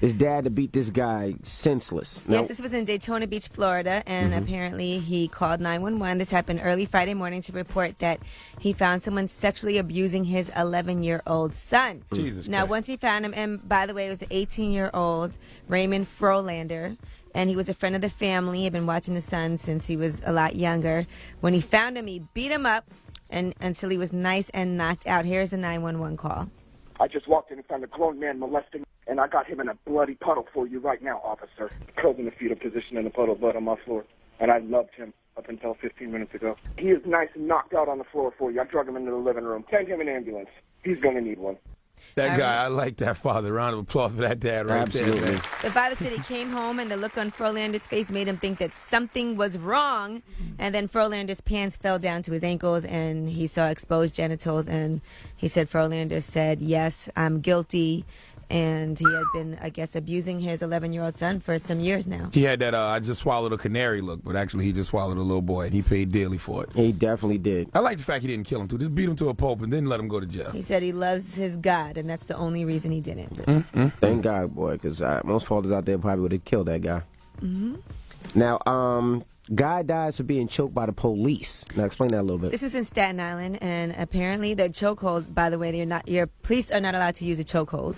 His dad to beat this guy senseless. Now, Yes, this was in Daytona Beach, Florida, and apparently he called 911. This happened early Friday morning to report that he found someone sexually abusing his 11-year-old son. Jesus Now, Christ. once he found him, and by the way, it was an 18-year-old Raymond Frolander, and he was a friend of the family. He had been watching the son since he was a lot younger. When he found him, he beat him up until he was nice and knocked out. Here's the 911 call. I just walked in and found a grown man molesting, and I got him in a bloody puddle for you right now, officer. Curled in the fetal position in a puddle of blood on my floor, and I loved him up until 15 minutes ago. He is nice and knocked out on the floor for you. I drug him into the living room. Send him an ambulance. He's going to need one. That guy, I like that father. Round of applause for that dad right Absolutely. there. Man. The father said he came home and the look on Frolander's face made him think that something was wrong. And then Frolander's pants fell down to his ankles and he saw exposed genitals. And he said, Frolander said, yes, I'm guilty. And he had been, I guess, abusing his 11-year-old son for some years now. He had that I just swallowed a canary look, but actually he just swallowed a little boy, and he paid dearly for it. he definitely did. I like the fact he didn't kill him, too. Just beat him to a pulp and then let him go to jail. He said he loves his God, and that's the only reason he didn't. Thank God, boy, because most fathers out there probably would have killed that guy. Now, guy dies for being choked by the police. Now, explain that a little bit. This was in Staten Island, and apparently the chokehold, by the way, your police are not allowed to use a chokehold,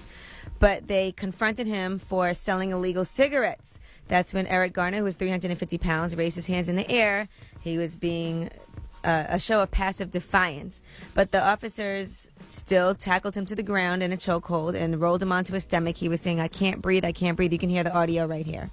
but they confronted him for selling illegal cigarettes. That's when Eric Garner, who was 350 pounds, raised his hands in the air. He was being a show of passive defiance. But the officers still tackled him to the ground in a chokehold and rolled him onto his stomach. He was saying, I can't breathe, I can't breathe. You can hear the audio right here.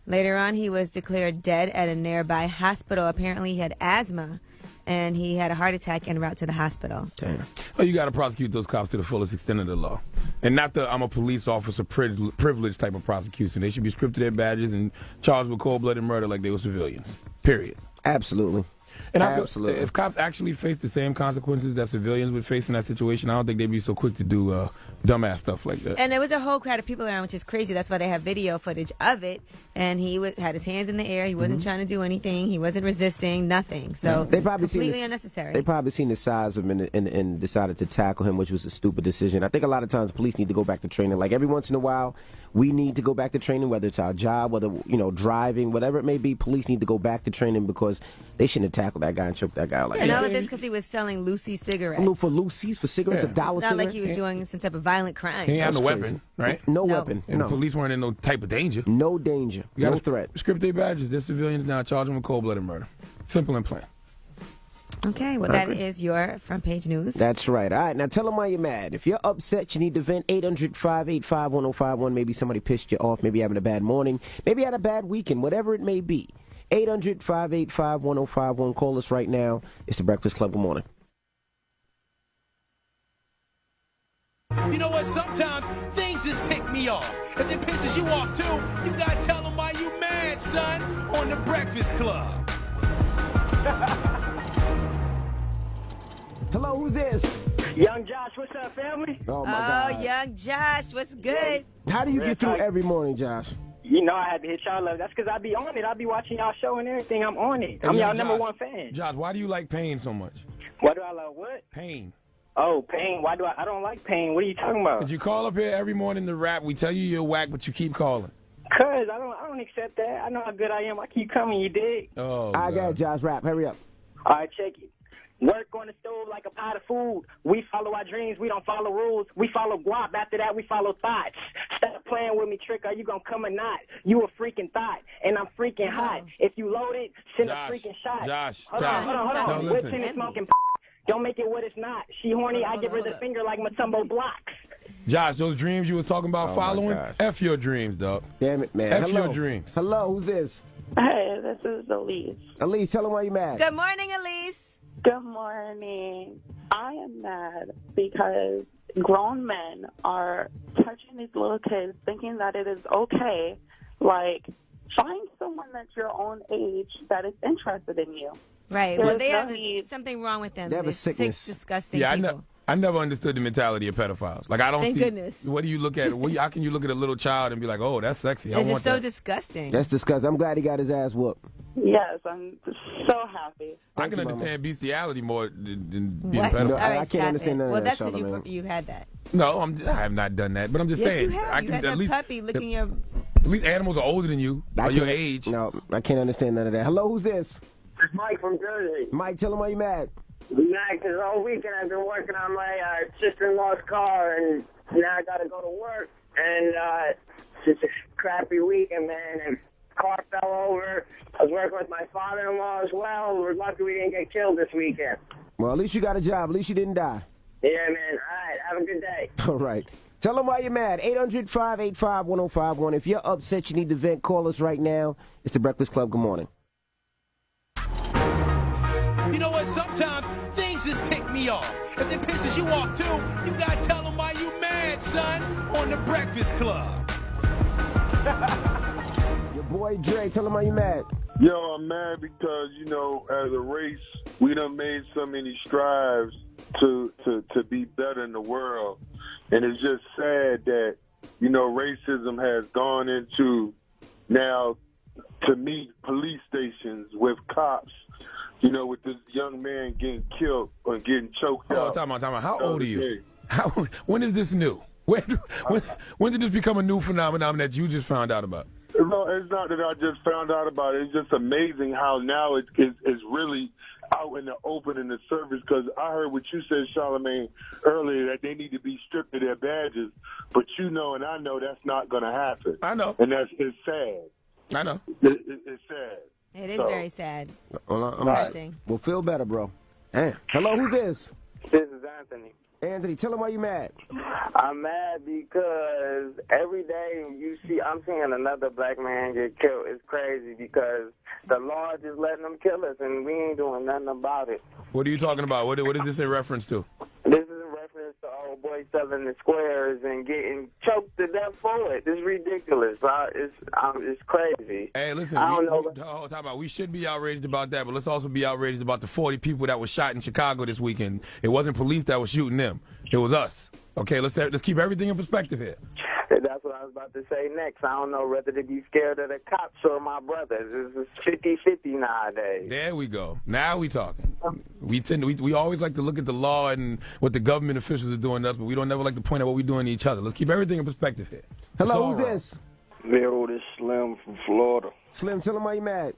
Later on, he was declared dead at a nearby hospital. Apparently, he had asthma, and he had a heart attack en route to the hospital. Damn. Oh, you got to prosecute those cops to the fullest extent of the law. And not the I'm a police officer privilege type of prosecution. They should be stripped of their badges and charged with cold-blooded murder like they were civilians. Period. Absolutely. And I feel, Absolutely. if cops actually face the same consequences that civilians would face in that situation, I don't think they'd be so quick to do dumbass stuff like that. And there was a whole crowd of people around, which is crazy. That's why they have video footage of it. And he had his hands in the air. He wasn't trying to do anything. He wasn't resisting. Nothing. So They probably completely seen unnecessary. They probably seen the size of him and decided to tackle him, which was a stupid decision. I think a lot of times police need to go back to training. Like every once in a while, we need to go back to training, whether it's our job, whether driving, whatever it may be. Police need to go back to training because they shouldn't have tackled that guy and choked that guy like and that. all of this because he was selling Lucy cigarettes. For Lucy's, for cigarettes, Yeah. $1 It's not cigarette. like he was doing some type of violent crime. He ain't had That's no weapon, crazy. right? No No. weapon. And No. the police weren't in no type of danger. No danger. You No gotta threat. Script their badges. They're civilians now. Charge them with cold-blooded murder. Simple and plain. Okay, well, that is your front page news. That's right. All right, now tell them why you're mad. If you're upset, you need to vent. 800-585-1051. Maybe somebody pissed you off. Maybe you're having a bad morning. Maybe you had a bad weekend. Whatever it may be. 800-585-1051. Call us right now. It's the Breakfast Club. Good morning. You know what? Sometimes things just tick me off. If it pisses you off too, you gotta tell them why you mad, son, on the Breakfast Club. Hello, who's this? Young Josh, what's up, family? Oh, my Oh, God. young Josh, what's good? How do you get through every morning, Josh? You know I had to hit y'all up. That's because I be on it. I be watching y'all show and everything. I'm on it. I'm Hey, y'all Josh, number one fan. Josh, why do you like pain so much? Why do I love what? Pain. Oh, pain. Why do I don't like pain. What are you talking about? Because you call up here every morning to rap. We tell you you're whack, but you keep calling. Cuz I don't accept that. I know how good I am. I keep coming, you dig? Oh, I got it, God. Josh. Rap. Hurry up. All right, check it. Work on the stove like a pot of food. We follow our dreams. We don't follow rules. We follow guap. After that, we follow thoughts. Stop playing with me, Trick. Are you going to come or not? You a freaking thought, and I'm freaking hot. If you load it, send Josh, a freaking shot. Josh, Hold Josh. on. No, Whipped listen. and smoking. Don't make it what it's not. She horny. I give her the finger like Matumbo blocks. Josh, those dreams you was talking about my following, gosh. F your dreams, dog. Damn it, man. F Hello. your dreams. Hello, who's this? Hey, this is Elise. Elise, tell them why you mad. Good morning, Elise. Good morning. I am mad because grown men are touching these little kids thinking that it is okay. Like, find someone that's your own age that is interested in you. Right. There's Well, they no have need- something wrong with them. They have a They're sickness. sick, disgusting Yeah, people. I never understood the mentality of pedophiles. Like, I don't Thank see. goodness. What do you look at? How can you look at a little child and be like, oh, that's sexy. I It's want just so that. disgusting. That's disgusting. I'm glad he got his ass whooped. Yes, I'm so happy. I can understand bestiality more than being a What? pedophile. No, All right, I can't understand none of well, that, that's because Charlamagne. you had that. No, I have not done that, but I'm just Yes, saying. you have. I You can had at that least puppy licking your... at least animals are older than you, or your age. No, I can't understand none of that. Hello, who's this? It's Mike from Jersey. Mike, tell him why you mad. Mike, this whole weekend I've been working on my sister-in-law's car, and now I got to go to work. And it's just a crappy weekend, man. And the car fell over. I was working with my father-in-law as well. We're lucky we didn't get killed this weekend. Well, at least you got a job. At least you didn't die. Yeah, man. All right. Have a good day. All right. Tell them why you're mad. 800-585-1051. If you're upset, you need to vent, call us right now. It's the Breakfast Club. Good morning. You know what? Sometimes things just tick me off. If it pisses you off too, you gotta tell them why you mad, son, on the Breakfast Club. Your boy Dre, tell him why you mad. Yo, I'm mad because, you know, as a race, we done made so many strides to be better in the world. And it's just sad that, you know, racism has gone into now to meet police stations with cops, you know, with this young man getting killed or getting choked out. Time out. How old are you? When is this new? When did this become a new phenomenon that you just found out about? No, it's not that I just found out about it. It's just amazing how now it's really out in the open in the service, because I heard what you said, Charlamagne, earlier, that they need to be stripped of their badges. But you know and I know that's not going to happen. I know. And it's sad. I know. It's sad. It is very sad. Well, Interesting. We'll feel better, bro. Damn. Hello, who's this? This is Anthony. Anthony, tell him why you mad. I'm mad because every day I'm seeing another black man get killed. It's crazy because the law is just letting them kill us, and we ain't doing nothing about it. What are you talking about? What is this in reference to? This is in reference to old boys selling the squares and getting choked to death for it. This is ridiculous. It's crazy. Hey, listen, talk about we should be outraged about that, but let's also be outraged about the 40 people that were shot in Chicago this weekend. It wasn't police that was shooting them. It was us. Okay, let's keep everything in perspective here. That's what I was about to say next. I don't know whether to be scared of the cops or my brothers. It's 50-50 nowadays. There we go. Now we talking. We always like to look at the law and what the government officials are doing to us, but we don't never like to point out what we're doing to each other. Let's keep everything in perspective here. Hello, who's this? Vero, this Slim from Florida. Slim, tell him why you mad.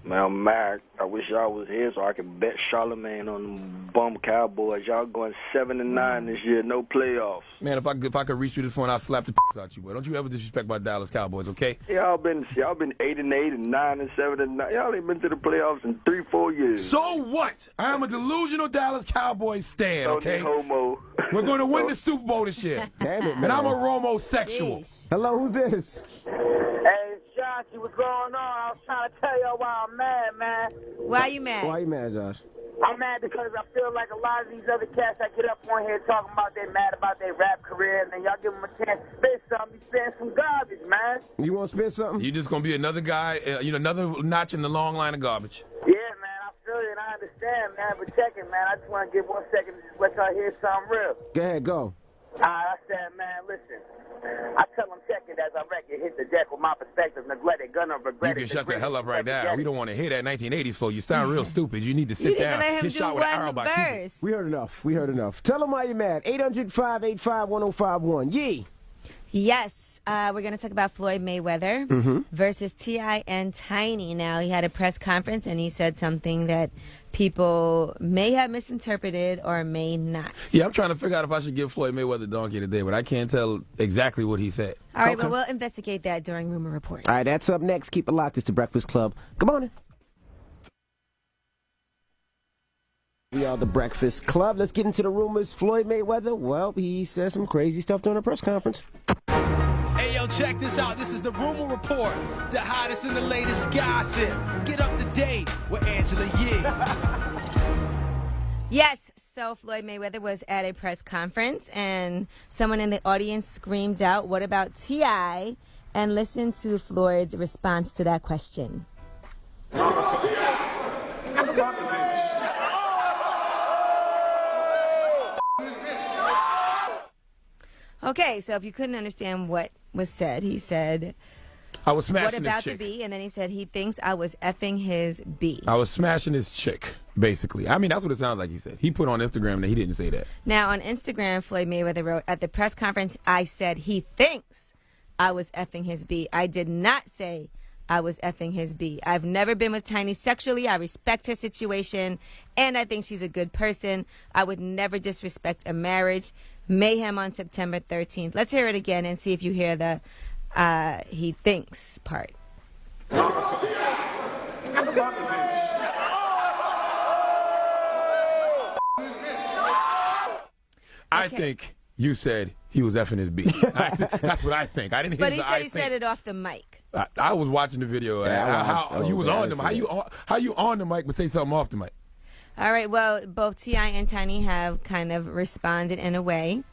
Man, I'm mad. I wish y'all was here so I could bet Charlamagne on them bum Cowboys. Y'all going 7-9 this year, no playoffs. Man, if I could reach through this phone, I'll slap the out you, boy. Don't you ever disrespect my Dallas Cowboys, okay? Y'all been 8-8 and 9 and 7 and 9. Y'all ain't been to the playoffs in 3-4 years. So what? I am a delusional Dallas Cowboys stan, okay? Homo. We're going to win the Super Bowl this year. Damn it, man. And I'm a homosexual. Hello, who's this? Hey, Joshy, what's going on? I was trying to tell y'all why I'm mad, man. Why are you mad? Why you mad, Josh? I'm mad because I feel like a lot of these other cats that get up on here talking about they mad about their rap career, and then y'all give them a chance to spit something, be spitting some garbage, man. You want to spit something? You just going to be another guy, another notch in the long line of garbage. Yeah, man, I feel you and I understand, man, but check it, man. I just want to give 1 second to just let y'all hear something real. Go ahead, go. I said, man, listen. I tell them check it as I record, hit the deck with my perspective, neglected, gonna regret it. You can shut the hell up right now. We don't want to hear that 1980s flow. You sound real stupid. You need to sit down. Get shot with an arrow by Cupid. We heard enough. Tell them why you're mad. 800-585-1051. Yee. Yes. We're going to talk about Floyd Mayweather versus T.I. and Tiny. Now, he had a press conference, and he said something that people may have misinterpreted or may not. Yeah, I'm trying to figure out if I should give Floyd Mayweather donkey today, but I can't tell exactly what he said. All right, well, we'll investigate that during Rumor Report. All right, that's up next. Keep it locked. It's the Breakfast Club. Good morning. We are the Breakfast Club. Let's get into the rumors. Floyd Mayweather, well, he said some crazy stuff during a press conference. Hey, yo, check this out. This is the Rumor Report, the hottest and the latest gossip. Get up to date with Angela Yee. Yes, so Floyd Mayweather was at a press conference, and someone in the audience screamed out, "What about T.I.?" And listen to Floyd's response to that question. Okay, so if you couldn't understand what was said, he said, I was smashing What his about the chick. B? And then he said he thinks I was effing his B. I was smashing his chick, basically. I mean, that's what it sounds like he said. He put on Instagram that he didn't say that. Now, on Instagram, Floyd Mayweather wrote, at the press conference, I said he thinks I was effing his B. I did not say I was effing his B. I've never been with Tiny sexually. I respect her situation, and I think she's a good person. I would never disrespect a marriage. Mayhem on September 13th. Let's hear it again and see if you hear the he thinks part. I think you said he was effing his B. That's what I think. I didn't hear But he the said I he think. said it off the mic. I was watching the video. You was on the mic. How you on the mic but say something off the mic? All right, well, both T.I. and Tiny have kind of responded in a way.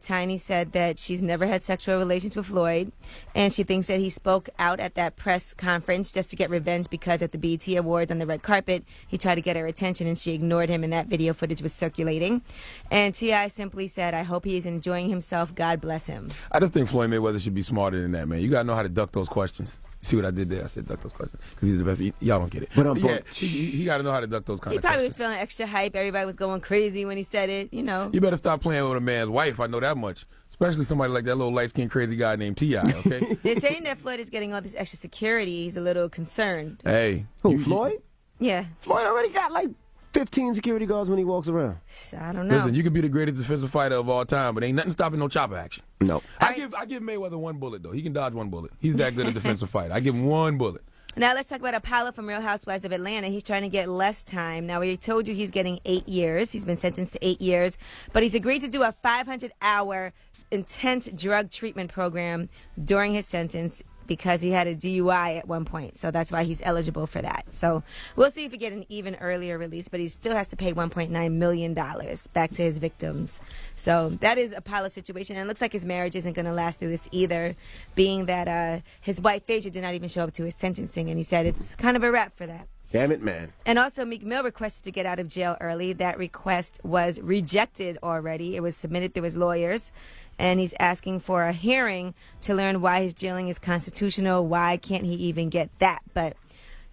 Tiny said that she's never had sexual relations with Floyd, and she thinks that he spoke out at that press conference just to get revenge because at the BET Awards on the red carpet, he tried to get her attention, and she ignored him, and that video footage was circulating. And T.I. simply said, I hope he is enjoying himself. God bless him. I just think Floyd Mayweather should be smarter than that, man. You got to know how to duck those questions. See what I did there? I said duck those questions because he's the best. Y'all don't get it. But yeah, he got to know how to duck those kind He of probably questions. was feeling extra hype. Everybody was going crazy when he said it, you know. You better stop playing with a man's wife. I know that much. Especially somebody like that little light-skinned crazy guy named T.I., okay? They're saying that Floyd is getting all this extra security. He's a little concerned. Hey. Floyd? Yeah. Floyd already got like 15 security guards when he walks around. I don't know. Listen, you could be the greatest defensive fighter of all time, but ain't nothing stopping no chopper action. No. I give Mayweather one bullet, though. He can dodge one bullet. He's that good a defensive fighter. I give him one bullet. Now let's talk about Apollo from Real Housewives of Atlanta. He's trying to get less time. Now, we told you he's getting 8 years. He's been sentenced to 8 years. But he's agreed to do a 500-hour intense drug treatment program during his sentence because he had a DUI at one point. So that's why he's eligible for that. So we'll see if he get an even earlier release, but he still has to pay $1.9 million back to his victims. So that is Apollo's situation. And it looks like his marriage isn't going to last through this either, being that his wife, Phaedra, did not even show up to his sentencing. And he said it's kind of a wrap for that. Damn it, man. And also, Meek Mill requested to get out of jail early. That request was rejected already. It was submitted through his lawyers. And he's asking for a hearing to learn why his jailing is constitutional. Why can't he even get that? But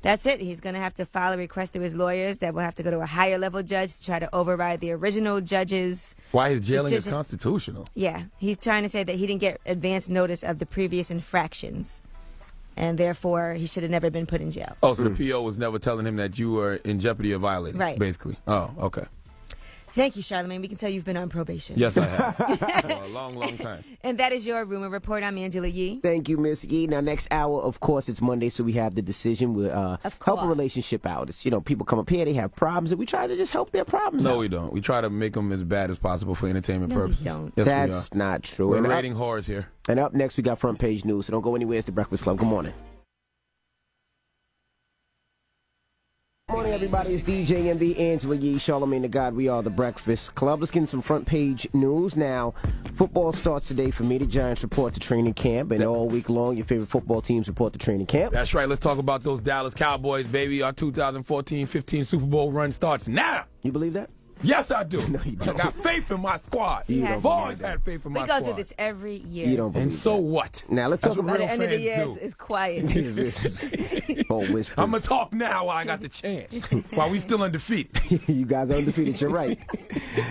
that's it. He's going to have to file a request through his lawyers that will have to go to a higher level judge to try to override the original judge's Why his jailing is decision. constitutional? Yeah. He's trying to say that he didn't get advance notice of the previous infractions. And therefore, he should have never been put in jail. Oh, so the PO was never telling him that you were in jeopardy of violating, Right. basically. Oh, okay. Thank you, Charlagmane. We can tell you've been on probation. Yes, I have. For a long, long time. And that is your Rumor Report. I'm Angela Yee. Thank you, Miss Yee. Now, next hour, of course, it's Monday, so we have the decision. We'll help a relationship out. It's, you know, people come up here, they have problems, and we try to just help their problems out. No, we don't. We try to make them as bad as possible for entertainment purposes. don't. Yes, That's we are. not true. We're And rating whores here. And up next, we got front page news, so don't go anywhere. It's the Breakfast Club. Good morning. Good morning, everybody. It's DJ MB, Angela Yee, Charlagmane Tha God. We are the Breakfast Club. Let's get into some front page news. Now, football starts today for me. The Giants report to training camp, and all week long, your favorite football teams report to training camp. That's right. Let's talk about those Dallas Cowboys, baby. Our 2014-15 Super Bowl run starts now. You believe that? Yes, I do. No, you don't. I got faith in my squad. You don't I've always had faith in my We squad. go through this every year. You don't believe And so that. what? Now, let's That's talk what By about the end of the year, do. it's quiet. Oh, whispers. I'm going to talk now while I got the chance, while we still undefeated. You guys are undefeated. You're right.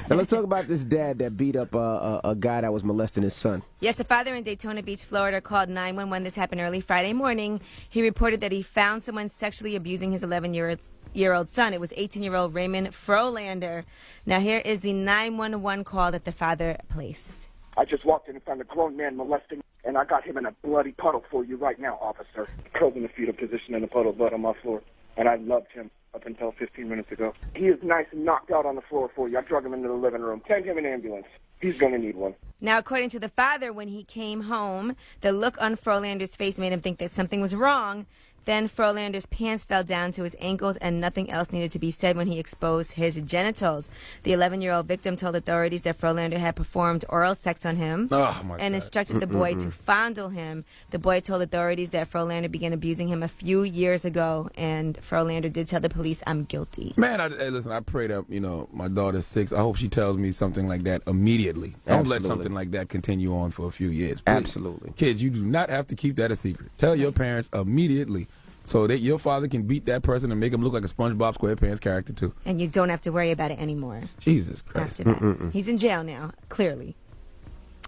Now, let's talk about this dad that beat up a guy that was molesting his son. Yes, a father in Daytona Beach, Florida, called 911. This happened early Friday morning. He reported that he found someone sexually abusing his 11-year-old son. It was 18-year-old Raymond Frolander. Now, here is the 911 call that the father placed. I just walked in and found a grown man molesting, and I got him in a bloody puddle for you right now, officer. Curled in the fetal position in a puddle of blood on my floor, and I loved him up until 15 minutes ago. He is nice and knocked out on the floor for you. I drug him into the living room. Send him an ambulance. He's going to need one. Now, according to the father, when he came home, the look on Frolander's face made him think that something was wrong. Then Frolander's pants fell down to his ankles and nothing else needed to be said when he exposed his genitals. The 11-year-old victim told authorities that Frolander had performed oral sex on him and instructed the boy to fondle him. The boy told authorities that Frolander began abusing him a few years ago, and Frolander did tell the police, "I'm guilty." Man, hey, listen, I pray that, my daughter's 6. I hope she tells me something like that immediately. Don't let something like that continue on for a few years. Please. Absolutely. Kids, you do not have to keep that a secret. Tell your parents immediately so that your father can beat that person and make him look like a SpongeBob SquarePants character, too. And you don't have to worry about it anymore. Jesus Christ. After that. He's in jail now, clearly.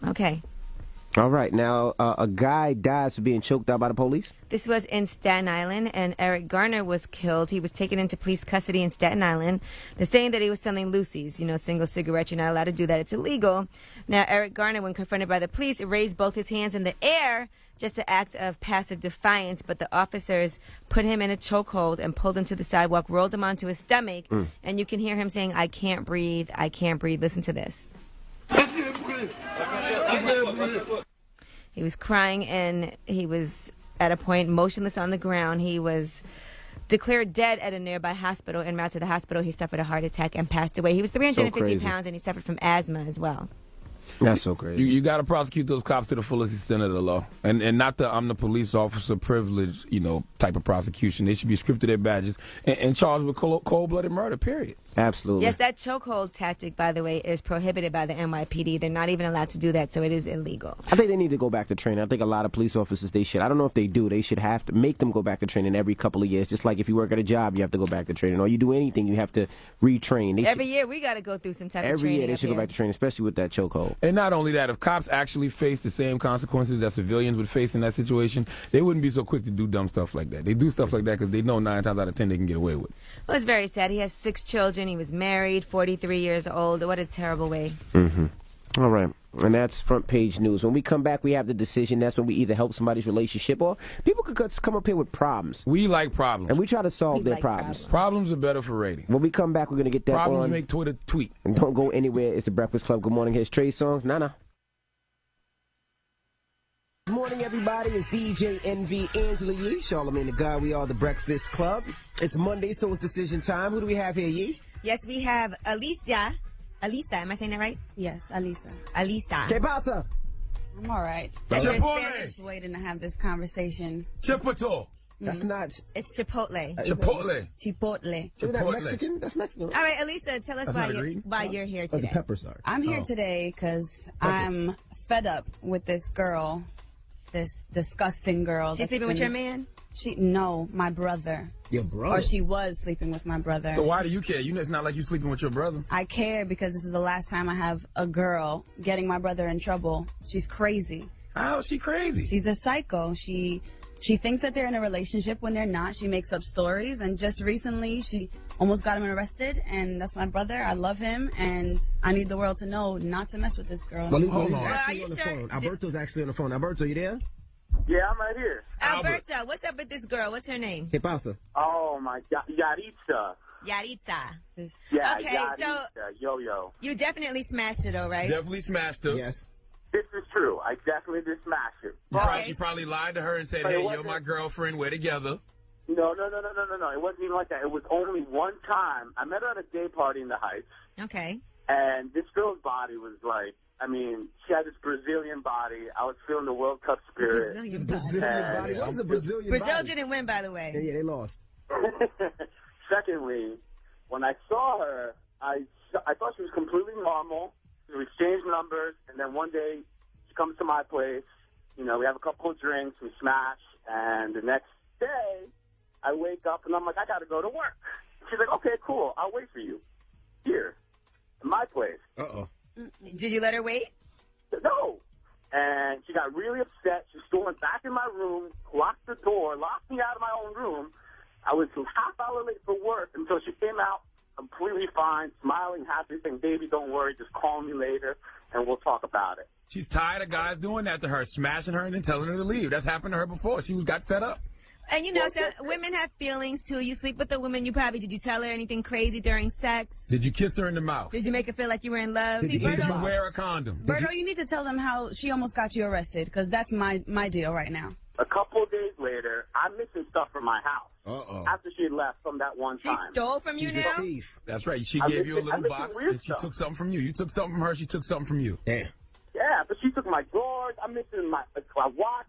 Okay. All right. Now, a guy dies for being choked out by the police. This was in Staten Island, and Eric Garner was killed. He was taken into police custody in Staten Island. They're saying that he was selling loosies, single cigarettes. You're not allowed to do that. It's illegal. Now, Eric Garner, when confronted by the police, raised both his hands in the air, just an act of passive defiance, but the officers put him in a chokehold and pulled him to the sidewalk, rolled him onto his stomach, and you can hear him saying, "I can't breathe, I can't breathe." Listen to this. He was crying, and he was at a point motionless on the ground. He was declared dead at a nearby hospital. En route to the hospital, he suffered a heart attack and passed away. He was 350 pounds, and he suffered from asthma as well. That's so crazy. You got to prosecute those cops to the fullest extent of the law, and not the "I'm the police officer" privilege, type of prosecution. They should be stripped of their badges and charged with cold-blooded murder. Period. Absolutely. Yes, that chokehold tactic, by the way, is prohibited by the NYPD. They're not even allowed to do that, so it is illegal. I think they need to go back to training. I think a lot of police officers, they should. I don't know if they do. They should have to make them go back to training every couple of years. Just like if you work at a job, you have to go back to training. Or you do anything, you have to retrain. Every year, we got to go through some type of training. Every year, they should go back to training, especially with that chokehold. And not only that, if cops actually face the same consequences that civilians would face in that situation, they wouldn't be so quick to do dumb stuff like that. They do stuff like that because they know 9 times out of 10 they can get away with it. Well, it's very sad. He has 6 children. He was married, 43 years old. What a terrible way. All right. And that's front page news. When we come back, we have the decision. That's when we either help somebody's relationship or people could come up here with problems. We like problems. And we try to solve their problems. Problems are better for rating. When we come back, we're going to get that Problems on. make Twitter tweet. And don't go anywhere. It's the Breakfast Club. Good morning. Here's Trey Songz. Nana. Good morning, everybody. It's DJ Envy, Angela Yee, Charlagmane Tha God. We are the Breakfast Club. It's Monday, so it's decision time. Who do we have here, Yee? Yes, we have Alicia. Alisa, am I saying that right? Yes, Alisa. Alisa. ¿Qué pasa? I'm all right. Chipotle. Waiting to have this conversation. Chipotle. That's not. It's Chipotle. Chipotle. Chipotle. Isn't that Mexican? That's Mexican. All right, Alisa, tell us why you're here today. Oh, the pepper, sorry. I'm here today because I'm fed up with this girl, this disgusting girl. She's sleeping with your man? No, my brother. Your brother? Or she was sleeping with my brother. So why do you care? It's not like you sleeping with your brother. I care because this is the last time I have a girl getting my brother in trouble. She's crazy. How is she crazy? She's a psycho. She thinks that they're in a relationship when they're not. She makes up stories, and just recently she almost got him arrested, and that's my brother. I love him, and I need the world to know not to mess with this girl. Well, hold on. Alberto's actually on the phone. Alberto, you there? Yeah, I'm right here. Alberto, what's up with this girl? What's her name? ¿Qué pasa? Oh, my God. Yaritza. Yaritza. Yeah, okay, Yaritza. Yo-yo. You definitely smashed her, though, right? Definitely smashed her. Yes. This is true. I definitely did smash her. You probably lied to her and said, hey, you're my girlfriend. We're together. No. It wasn't even like that. It was only one time. I met her at a gay party in the Heights. Okay. And this girl's body was like, she had this Brazilian body. I was feeling the World Cup spirit. Brazilian body. What's a Brazilian body? Brazil didn't win, by the way. Yeah, they lost. Secondly, when I saw her, I thought she was completely normal. We exchanged numbers, and then one day she comes to my place. We have a couple of drinks, we smash, and the next day I wake up and I'm like, I got to go to work. She's like, okay, cool, I'll wait for you here in my place. Uh-oh. Did you let her wait? No. And she got really upset. She stormed back in my room, locked the door, locked me out of my own room. I was a half hour late for work until she came out completely fine, smiling, happy, saying, baby, don't worry, just call me later and we'll talk about it. She's tired of guys doing that to her, smashing her and then telling her to leave. That's happened to her before. She got fed up. And so women have feelings too. You sleep with a woman, did you tell her anything crazy during sex? Did you kiss her in the mouth? Did you make her feel like you were in love? Did you wear a condom? Berto, you need to tell them how she almost got you arrested, because that's my deal right now. a couple of days later, I'm missing stuff from my house. Uh-oh. After she left from that one She time. stole from you She's now? a thief. That's right. She gave you a little box, and she took something from you. You took something from her, she took something from you. Damn. Yeah, but she took my drawers. I'm missing my watch.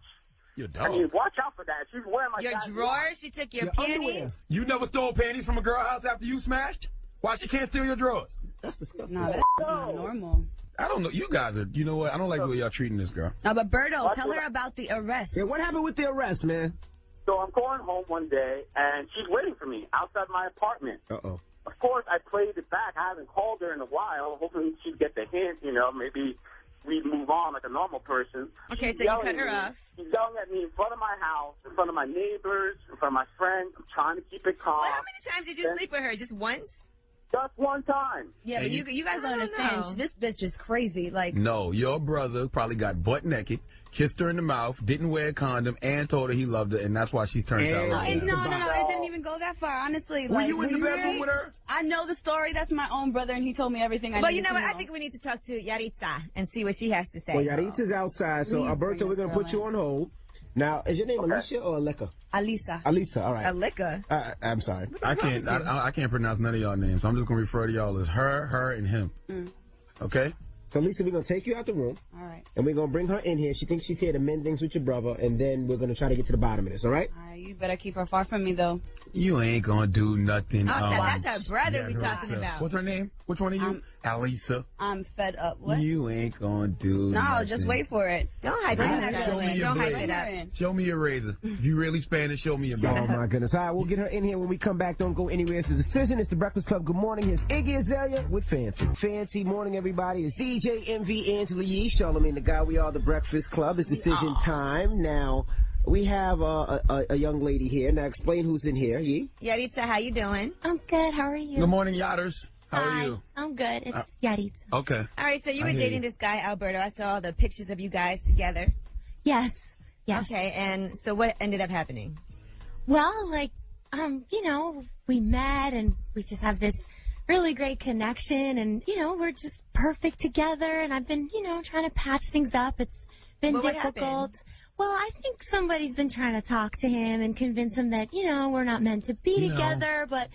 You're dumb. I mean, watch out for that. She's wearing my Your dad's drawers? She took your panties? You never stole panties from a girl house after you smashed? Why she can't steal your drawers? That's disgusting. No, that's not normal. I don't know. You guys are, you know what? I don't like the way y'all treating this girl. No, but Berto, tell her about the arrest. Yeah, what happened with the arrest, man? So I'm going home one day, and she's waiting for me outside my apartment. Uh-oh. Of course, I played it back. I haven't called her in a while, hoping she'd get the hint, you know, maybe we'd move on like a normal person. Okay, She's so you yelling cut her at me. off. She's yelling at me in front of my house, in front of my neighbors, in front of my friends. I'm trying to keep it calm. Well, how many times did you sleep with her? Just once? Just one time. Yeah, but you guys don't understand. This bitch is crazy. Like, No, your brother probably got butt naked, kissed her in the mouth, didn't wear a condom, and told her he loved her, and that's why she's turned out like that. No, it didn't even go that far, honestly. Were like, you in the bedroom with her? I know the story. That's my own brother, and he told me everything I But needed you know to what? I think we need to talk to Yaritza and see what she has to say. Well, Yaritza's outside, so Please Alberto, we're bring going to this put you on hold. Now, is your name Alicia or Aleka? Alisa. Alisa, all right. Alika? I'm sorry. I can't pronounce none of y'all names, so I'm just going to refer to y'all as her, and him. Okay? So, Lisa, we're going to take you out the room. All right. And we're going to bring her in here. She thinks she's here to mend things with your brother, and then we're going to try to get to the bottom of this, all right? All right, you better keep her far from me, though. You ain't going to do nothing. That's our brother we talking about. What's her name? Which one of you? Alisa. I'm fed up. What? You ain't going to do No, nothing. just wait for it. Don't hype it up. Show me your Don't hype blade. it up. Show me your razor. If you really Spanish, show me your blade. Oh, my goodness. All right, we'll get her in here when we come back. Don't go anywhere. It's The Decision. It's The Breakfast Club. Good morning. Here's Iggy Azalea with Fancy. Fancy morning, everybody. It's DJ MV Angela Yee, Charlagmane Tha God. We are The Breakfast Club. It's decision time. Now, we have a young lady here. Now, explain who's in here. Yee? Yaritza, how you doing? I'm good. How are you? Good morning, Yatters. How Hi. are you? I'm good. It's Yaritza. Okay. All right, so you were I hear dating you. this guy, Alberto. I saw all the pictures of you guys together. Yes. Yes. Okay, and so what ended up happening? Well, like, you know, we met and we just have this really great connection and, you know, we're just perfect together and I've been, you know, trying to patch things up. It's been Well, what difficult. happened? Well, I think somebody's been trying to talk to him and convince him that, you know, we're not meant to be together, but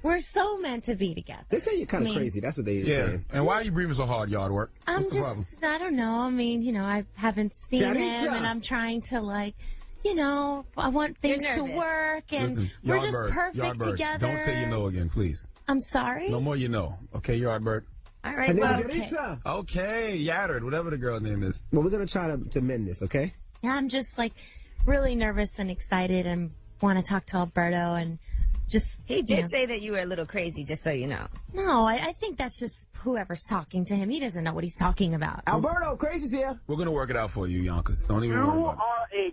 we're so meant to be together. They say you're kind of crazy. That's what they say. And why are you breathing so hard, yard work? What's the problem? I don't know. I mean, you know, I haven't seen him and I'm trying to, like, you know, I want things to work and Listen, we're just Yardbird, perfect Yardbird, together. don't say you know again, please. I'm sorry? No more you know. Okay, Yardbird? All right, well, Okay, Yattered, whatever the girl's name is. Well, we're going to try to mend this, okay? Yeah, I'm just, like, really nervous and excited and want to talk to Alberto and just... He did say that you were a little crazy, just so you know. No, I think that's just whoever's talking to him. He doesn't know what he's talking about. Alberto, crazy's here. We're going to work it out for you, Yonkers. Don't even worry You about it. are a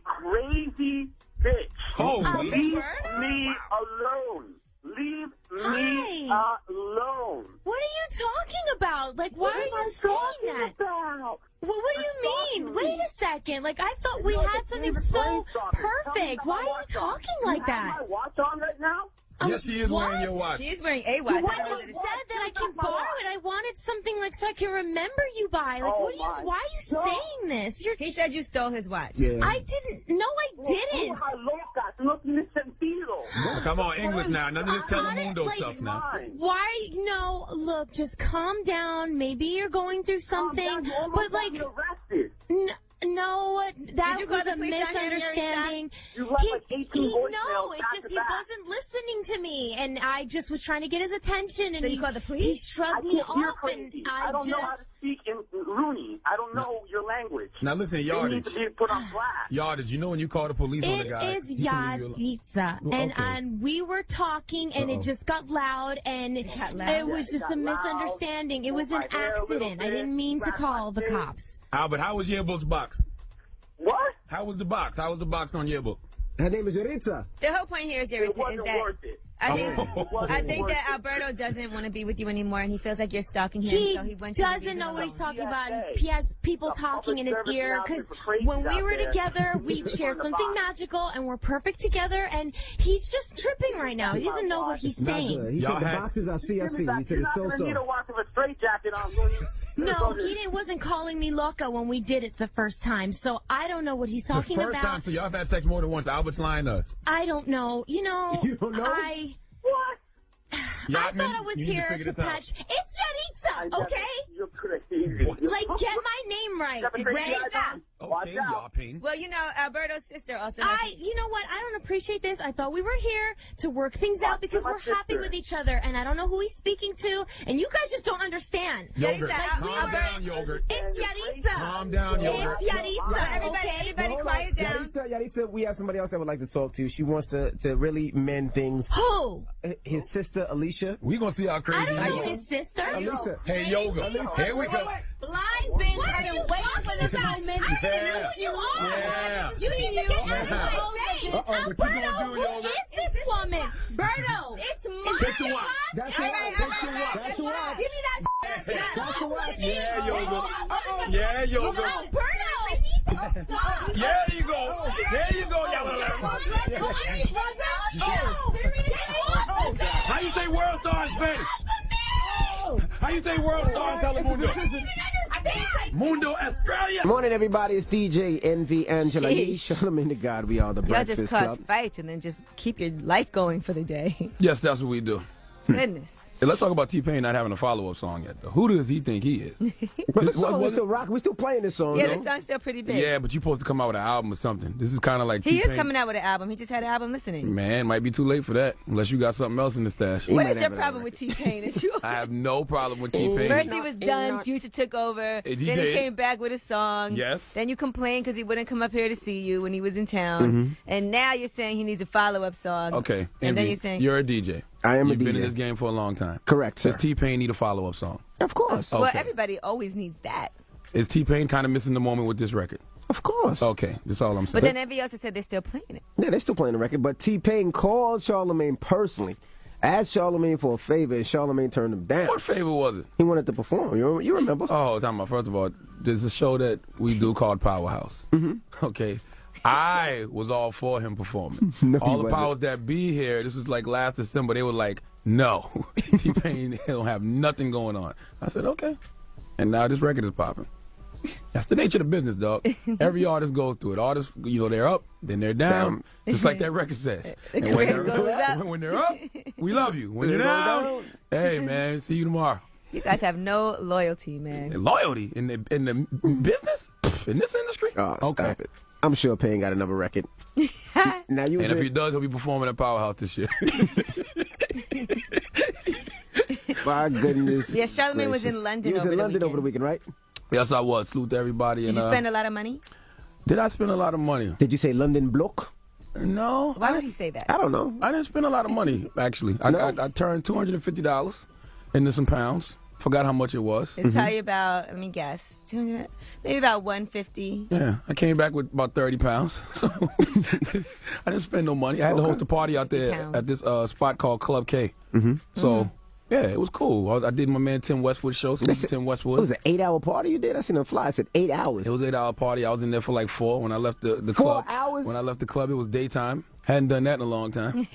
crazy bitch. Holy Leave me alone. Leave me alone. What are you talking about? Like, why are you saying that? Well, what do you mean? Wait a second. Like, I thought we had something so perfect. Why are you talking like that? You have my watch on right now? Yes, she is wearing your watch. She's wearing a watch. When you said that I can borrow it, I wanted something like so I can remember you by. Like, what are you? Why are you saying this? He said you stole his watch. I didn't. No, I didn't. Come on, English now. None of this Telemundo like, stuff now. Why? No, look, just calm down. Maybe you're going through something, but like, no, that was a misunderstanding. You left like 18 voicemails No, it's back just to he back. wasn't listening to me, and I just was trying to get his attention, and So you called the police? He shrugged me off, and I don't know how to speak in Rooney. I don't know your language. Now listen, You Yardage. need to be put on blast. Yardage, you know when you call the police on the guy. It is he can leave you alone. Yaritza, Well, okay. and we were talking, and it just got loud, and it was just a misunderstanding. It was an accident. I didn't mean to call the cops. Albert, how was Yearbook's box? What? How was the box? How was the box on Yearbook? Her name is Yaritza. The whole point here is, Yaritza, is that I think that Alberto doesn't want to be with you anymore, and he feels like you're stalking him. So he doesn't know what he's talking about. He has people talking in his ear because when we were together, we shared something magical, and we're perfect together. And he's just tripping right now. He doesn't know what he's saying. He said the boxes I see. He said it's so. No, he wasn't calling me loca when we did it the first time, so I don't know what he's talking the first about. Time, so y'all have had sex more than once. Albert's lying to us. I don't know. You know, you don't know? What? I thought I was here to patch. It's Yaritza, okay? You're crazy. Like, get my name right. Yaritza. Okay, Yapping. Well, you know, Alberto's sister also. You know what? I don't appreciate this. I thought we were here to work things out because we're happy with each other, and I don't know who he's speaking to, and you guys just don't understand. Yogurt. Calm down, Yogurt. It's Yaritza. Calm down, Yogurt. It's Yaritza. Everybody quiet down. Yaritza, we have somebody else that would like to talk to you. She wants to really mend things. Who? His sister, Alicia. We gonna see how crazy I don't know you are. his sister. Alicia. Hey, Yoga. Here we go. Blind Ben had been waiting for this moment. I didn't know who you are. Yeah. You need to get out of my face. What you gonna do, Who Yoga? is this woman? Berto. It's my That's the watch. watch. That's the watch. That's the watch. Give me that. That's the watch. Yeah, Yoga. Yeah, Yoga. No, Berto. There you go. There you go, How you say world star in Spanish? How you say world star in Telemundo? Mundo Australia. Morning, everybody. It's DJ Envy Angela Yee. Charlagmane Tha God. We are the Y'all Breakfast just cause Club. fights and then just keep your life going for the day. Yes, that's what we do. Goodness. Hey, let's talk about T-Pain not having a follow-up song yet, though. Who does he think he is? But the song is still rocking. We're still playing this song. Yeah, though. this song's still pretty big. Yeah, but you're supposed to come out with an album or something. This is kind of like He T-Pain. is coming out with an album. He just had an album listening. Man, might be too late for that, unless you got something else in the stash. What is your problem with T-Pain? I have no problem with T-Pain. First he was done, Future took over, He then did. he came back with a song. Yes. Then you complained because he wouldn't come up here to see you when he was in town. And now you're saying he needs a follow-up song. Okay. And then Envy, you're saying... you're a DJ. I am a You've been DJ. in this game for a long time. Correct, sir. Does T-Pain need a follow-up song? Of course. Well, Okay. everybody always needs that. Is T-Pain kind of missing the moment with this record? Of course. Okay, that's all I'm saying. But then Envy also said they're still playing it. Yeah, they're still playing the record. But T-Pain called Charlagmane personally, asked Charlagmane for a favor, and Charlagmane turned him down. What favor was it? He wanted to perform. You remember? Oh, talking about, first of all, there's a show that we do called Powerhouse. Okay. I was all for him performing. No, all he the wasn't. powers that be here, this was like last December, they were like, no, T-Pain don't have nothing going on. I said, okay. And now this record is popping. That's the nature of the business, dog. Every artist goes through it. Artists, they're up, then they're down, just like that record says. The And when career they're, goes up. when they're up, we love you. When you're down, hey, man, see you tomorrow. You guys have no loyalty, man. And loyalty in the business? In this industry? Oh, okay. stop it. I'm sure Pain got another record. Now you And if he does, he'll be performing at Powerhouse this year. My goodness. Yes, Charlagmane was in gracious. London He was over in the London over the weekend, right? Yes, I was. Salute to everybody. Did you spend a lot of money? Did I spend a lot of money? Did you say London block? No. Why would he say that? I don't know. I didn't spend a lot of money, actually. I turned $250 into some pounds. Forgot how much it was. It's probably about, let me guess, 200, maybe about 150. Yeah, I came back with about 30 pounds. So I didn't spend no money. I had to host a party out there at this spot called Club K. So, yeah, it was cool. I did my man Tim Westwood show. So Tim Westwood. It was an 8-hour party you did? I seen a fly. It said 8 hours. It was an 8-hour party. I was in there for like 4. When I left the 4 club. hours? When I left the club, it was daytime. Hadn't done that in a long time.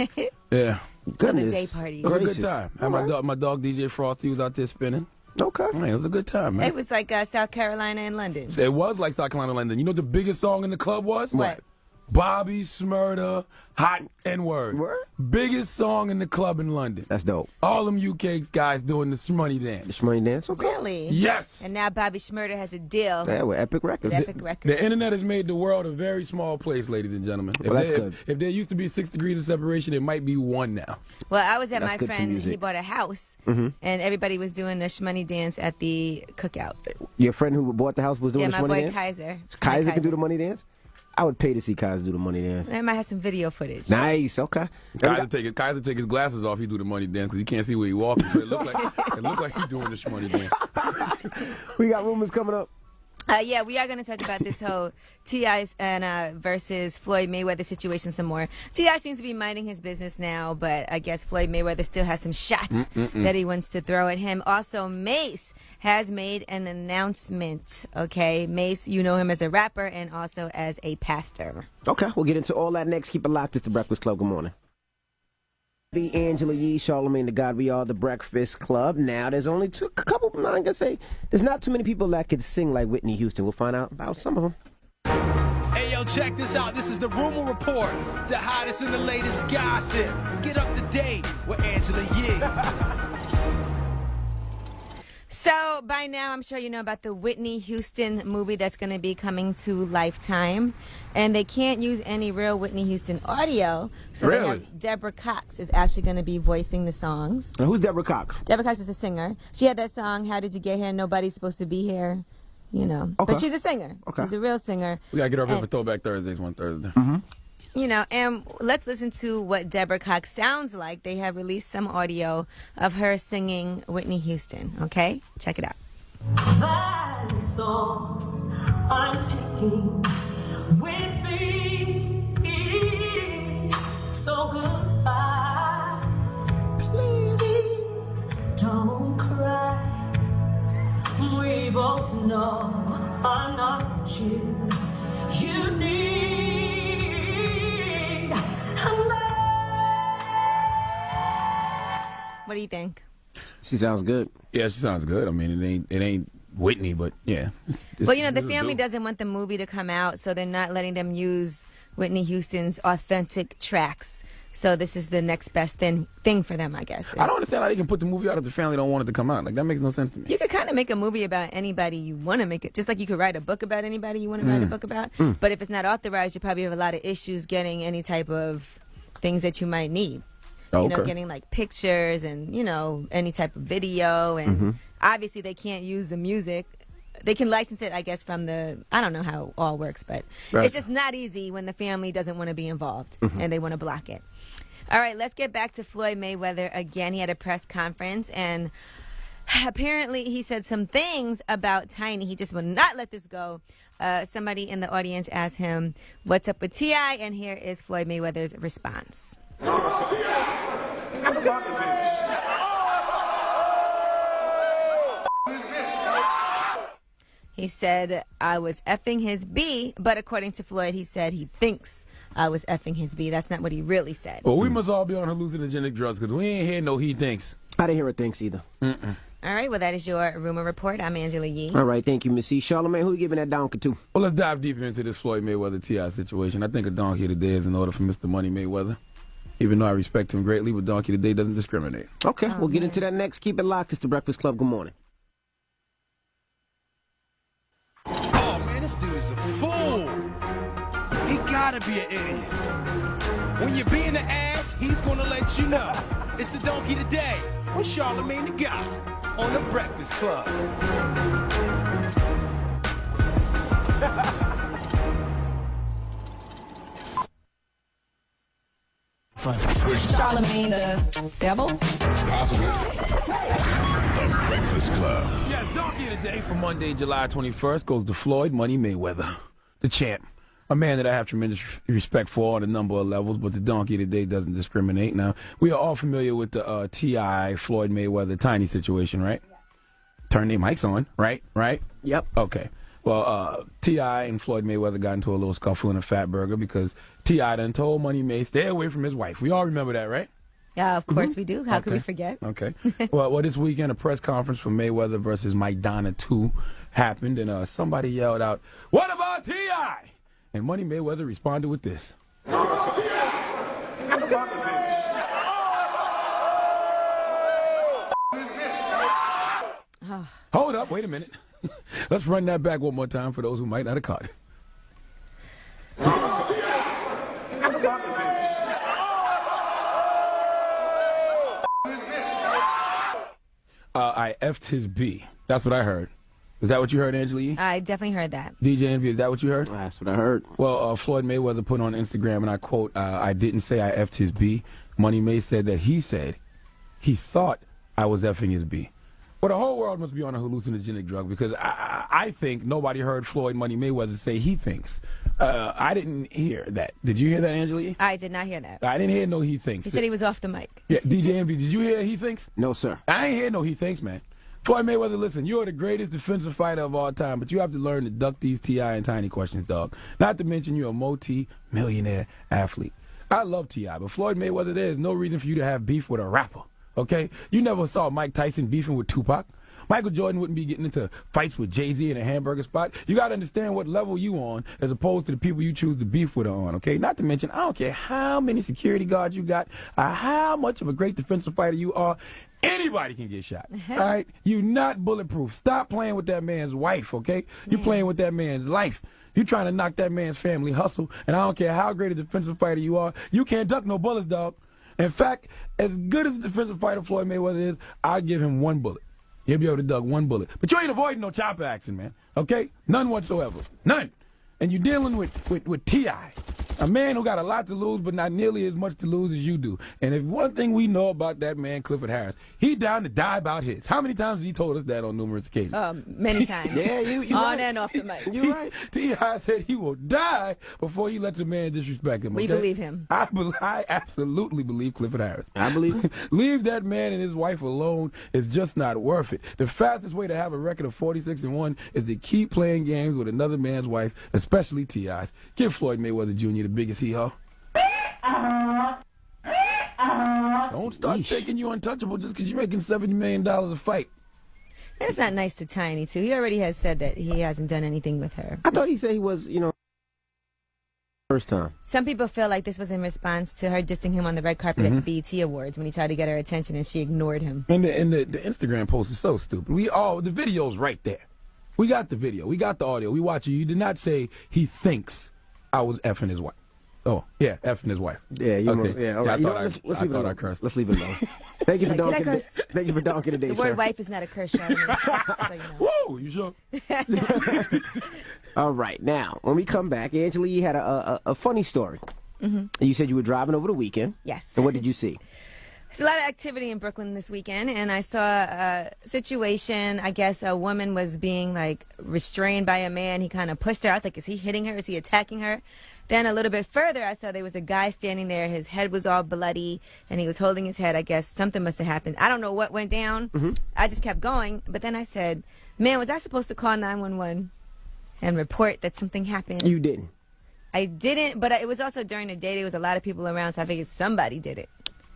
Yeah. Goodness. Day party. It was a good time. Had my dog DJ Frosty was out there spinning. Okay. Man, it was a good time, man. It was like South Carolina and London. It was like South Carolina, London. You know what the biggest song in the club was? What? Bobby Shmurda, Hot N-Word. Word? Biggest song in the club in London. That's dope. All them UK guys doing the Shmoney dance. The Shmoney dance? Okay. Really? Yes. And now Bobby Shmurda has a deal. Yeah, with Epic Records. With Epic Records. The internet has made the world a very small place, ladies and gentlemen. Well, that's good. If there used to be 6 degrees of separation, it might be 1 now. Well, I was at That's my good for friend, music. he bought a house, and everybody was doing the Shmoney dance at the cookout. Your friend who bought the house was doing Yeah, the my Shmoney boy dance? Kaiser. Kaiser can do the money dance? I would pay to see Kaiser do the money dance. I might have some video footage. Nice, okay. Kaiser take his glasses off. He do the money dance because he can't see where he walking. So it look like he doing the Shmoney dance. We got rumors coming up. Yeah, we are going to talk about this whole T.I. and versus Floyd Mayweather situation some more. T.I. seems to be minding his business now, but I guess Floyd Mayweather still has some shots that he wants to throw at him. Also, Mace has made an announcement, okay? Mace, you know him as a rapper and also as a pastor. Okay, we'll get into all that next. Keep it locked. It's The Breakfast Club. Good morning. The Angela Yee, Charlagmane Tha God, we are The Breakfast Club. Now, there's only a couple, I'm going to say, there's not too many people that can sing like Whitney Houston. We'll find out about some of them. Hey, yo, check this out. This is the Rumor Report, the hottest and the latest gossip. Get up to date with Angela Yee. So, by now, I'm sure you know about the Whitney Houston movie that's going to be coming to Lifetime. And they can't use any real Whitney Houston audio. So they have Deborah Cox is actually going to be voicing the songs. Now, who's Deborah Cox? Deborah Cox is a singer. She had that song, How Did You Get Here? Nobody's Supposed to Be Here. You know. Okay. But she's a singer. Okay. She's a real singer. We got to get her up here for Throwback Thursdays one Thursday. You know, and let's listen to what Deborah Cox sounds like. They have released some audio of her singing Whitney Houston, okay? Check it out. That is all I'm taking with me. So goodbye. Please don't cry. We both know I'm not you. You need What do you think? She sounds good. Yeah, she sounds good. I mean, it ain't Whitney, but yeah. Well, you know, the family doesn't want the movie to come out, so they're not letting them use Whitney Houston's authentic tracks. So this is the next best thing for them, I guess. I don't understand how they can put the movie out if the family don't want it to come out. Like, that makes no sense to me. You could kind of make a movie about anybody you want to make it, just like you could write a book about anybody you want to write a book about. But if it's not authorized, you probably have a lot of issues getting any type of things that you might need. You know, getting like pictures and, you know, any type of video. And obviously they can't use the music. They can license it, I guess, from the, I don't know how it all works, but it's just not easy when the family doesn't want to be involved and they want to block it. All right, let's get back to Floyd Mayweather again. He had a press conference and apparently he said some things about Tiny. He just would not let this go. Somebody in the audience asked him, what's up with T.I.? And here is Floyd Mayweather's response. He said, I was effing his B, but according to Floyd, he said he thinks I was effing his B. That's not what he really said. Well, we must all be on hallucinogenic drugs because we ain't hear no he thinks. I didn't hear a thinks either. All right, well, that is your Rumor Report. I'm Angela Yee. All right, thank you, Miss C. Charlagmane, who are you giving that donkey to? Well, let's dive deeper into this Floyd Mayweather T.I. situation. I think a donkey today is in order for Mr. Money Mayweather. Even though I respect him greatly, but donkey today doesn't discriminate. Okay, we'll get into that next. Keep it locked. It's The Breakfast Club. Good morning. Oh, man, this dude is a fool. He gotta be an idiot. When you're being an ass, he's gonna let you know. It's the donkey today with Charlagmane Tha God on The Breakfast Club. Charlagmane the devil? Possibly. The Breakfast Club. Yeah, donkey today for Monday, July 21st goes to Floyd Money Mayweather, the champ. A man that I have tremendous respect for on a number of levels, but the donkey today doesn't discriminate. Now, we are all familiar with the T.I. Floyd Mayweather Tiny situation, right? Yeah. Turn their mics on, right? Right? Yep. Okay. Well, T.I. and Floyd Mayweather got into a little scuffle in a fat burger because T.I. done told Money May stay away from his wife. We all remember that, right? Yeah, of course we do. How could we forget? Okay. well, this weekend, a press conference for Mayweather versus Mike Donna 2 happened, and somebody yelled out, "What about T.I.?" And Money Mayweather responded with this. Hold up, wait a minute. Let's run that back one more time for those who might not have caught it. I effed his B. That's what I heard. Is that what you heard, Angela Yee? I definitely heard that. DJ Envy, is that what you heard? That's what I heard. Well, Floyd Mayweather put on Instagram, and I quote, I didn't say I effed his B. Money May said that he thought I was effing his B. Well, the whole world must be on a hallucinogenic drug because I think nobody heard Floyd Money Mayweather say he thinks. I didn't hear that. Did you hear that, Angela? I did not hear that. I didn't hear no he thinks. He said he was off the mic. Yeah, DJ Envy, did you hear he thinks? No, sir. I ain't hear no he thinks, man. Floyd Mayweather, listen, you're the greatest defensive fighter of all time, but you have to learn to duck these T.I. and Tiny questions, dog. Not to mention you're a multi-millionaire athlete. I love T.I., but Floyd Mayweather, there is no reason for you to have beef with a rapper, okay? You never saw Mike Tyson beefing with Tupac. Michael Jordan wouldn't be getting into fights with Jay-Z in a hamburger spot. You got to understand what level you on as opposed to the people you choose to beef with are on, okay? Not to mention, I don't care how many security guards you got or how much of a great defensive fighter you are, anybody can get shot, all right? You're not bulletproof. Stop playing with that man's wife, okay? You're playing with that man's life. You're trying to knock that man's family hustle, and I don't care how great a defensive fighter you are, you can't duck no bullets, dog. In fact, as good as a defensive fighter Floyd Mayweather is, I'll give him one bullet. He'll be able to duck one bullet. But you ain't avoiding no chopper action, man. Okay? None whatsoever. None. And you're dealing with T.I., a man who got a lot to lose, but not nearly as much to lose as you do. And if one thing we know about that man, Clifford Harris, he down to die about his. How many times has he told us that on numerous occasions? Many times. Yeah, you on right. and off the mic. You're right. T.I. said he will die before he lets a man disrespect him. We okay? believe him. I absolutely believe Clifford Harris. I believe him. Leave that man and his wife alone. It's just not worth it. The fastest way to have a record of 46-1 is to keep playing games with another man's wife, especially T.I.'s. Give Floyd Mayweather Jr. the biggest hee-haw. Don't start thinking you untouchable just because you're making $70 million a fight. That's not nice to Tiny, too. He already has said that he hasn't done anything with her. I thought he said he was, first time. Some people feel like this was in response to her dissing him on the red carpet at the BET Awards when he tried to get her attention and she ignored him. And the Instagram post is so stupid. The video's right there. We got the video. We got the audio. We watch it. You did not say he thinks I was effing his wife. Oh, yeah, effing his wife. Yeah, you almost, okay. all right. I thought I cursed. Let's leave it alone. Thank you for Did I donking. curse? Thank you for donking today, The sir. word wife is not a curse, Charlagmane. So you know. Whoa, you sure? All right, now, when we come back, Angela, you had a funny story. You said you were driving over the weekend. Yes. And what did you see? There's a lot of activity in Brooklyn this weekend, and I saw a situation. I guess a woman was being, restrained by a man. He kind of pushed her. I was like, is he hitting her? Is he attacking her? Then a little bit further, I saw there was a guy standing there. His head was all bloody, and he was holding his head. I guess something must have happened. I don't know what went down. I just kept going. But then I said, man, was I supposed to call 911 and report that something happened? You didn't. I didn't, but it was also during the day. There was a lot of people around, so I figured somebody did it.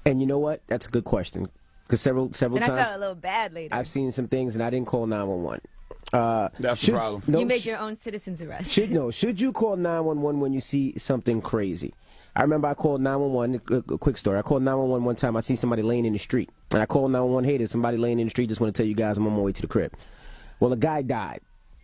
And you know what? That's a good question. Because several And times I felt a little bad later. I've seen some things, and I didn't call 911. That's the problem. You made your own citizen's arrest. Should you call 911 when you see something crazy? I remember I called 911, a quick story. I called 911 one time. I see somebody laying in the street. And I called 911, hey, there's somebody laying in the street. Just want to tell you guys I'm on my way to the crib. Well, a guy died.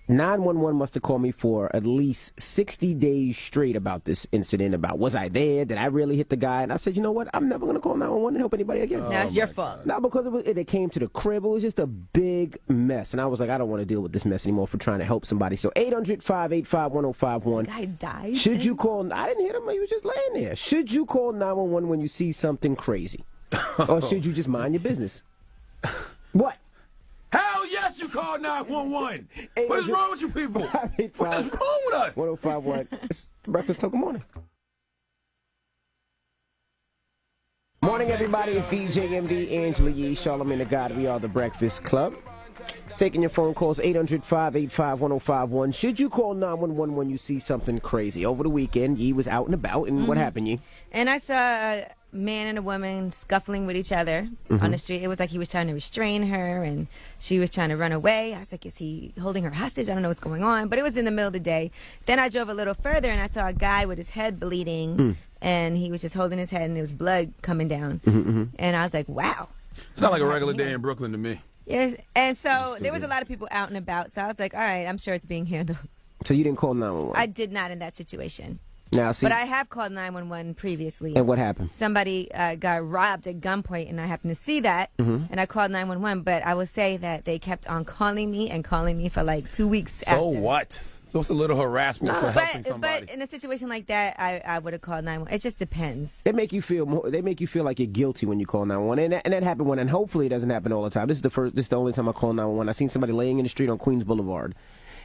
911 must have called me for at least 60 days straight about this incident, about was I there? Did I really hit the guy? And I said, you know what? I'm never going to call 911 and help anybody again. Now it's your fault. Not because it came to the crib. It was just a big mess. And I was like, I don't want to deal with this mess anymore for trying to help somebody. So 800-585-1051. The guy died? Should you call? I didn't hit him. He was just laying there. Should you call 911 when you see something crazy? Or should you just mind your business? What? Hell yes, you call 911. What is wrong with you people? What is wrong with us? 1051. It's Breakfast Club. Good morning. Morning, everybody. It's DJ MD, Angela Yee, Charlagmane Tha God. We are the Breakfast Club. Taking your phone calls, 800-585-1051. Should you call 911 when you see something crazy? Over the weekend, Yee was out and about, and what happened, Yee? And I saw a man and a woman scuffling with each other on the street. It was like he was trying to restrain her, and she was trying to run away. I was like, is he holding her hostage? I don't know what's going on. But it was in the middle of the day. Then I drove a little further, and I saw a guy with his head bleeding, and he was just holding his head, and there was blood coming down. And I was like, wow. It's not like a regular day in Brooklyn to me. Yes, and so there was a lot of people out and about, so I was like, all right, I'm sure it's being handled. So you didn't call 911? I did not in that situation. Now, see, but I have called 911 previously. And what happened? Somebody got robbed at gunpoint, and I happened to see that, and I called 911. But I would say that they kept on calling me for like 2 weeks after. So what? So it's a little harassment for helping somebody. But in a situation like that, I would have called 911. It just depends. They make you feel like you're guilty when you call 911, and that happened when, and hopefully it doesn't happen all the time. This is the only time I call 911. I seen somebody laying in the street on Queens Boulevard,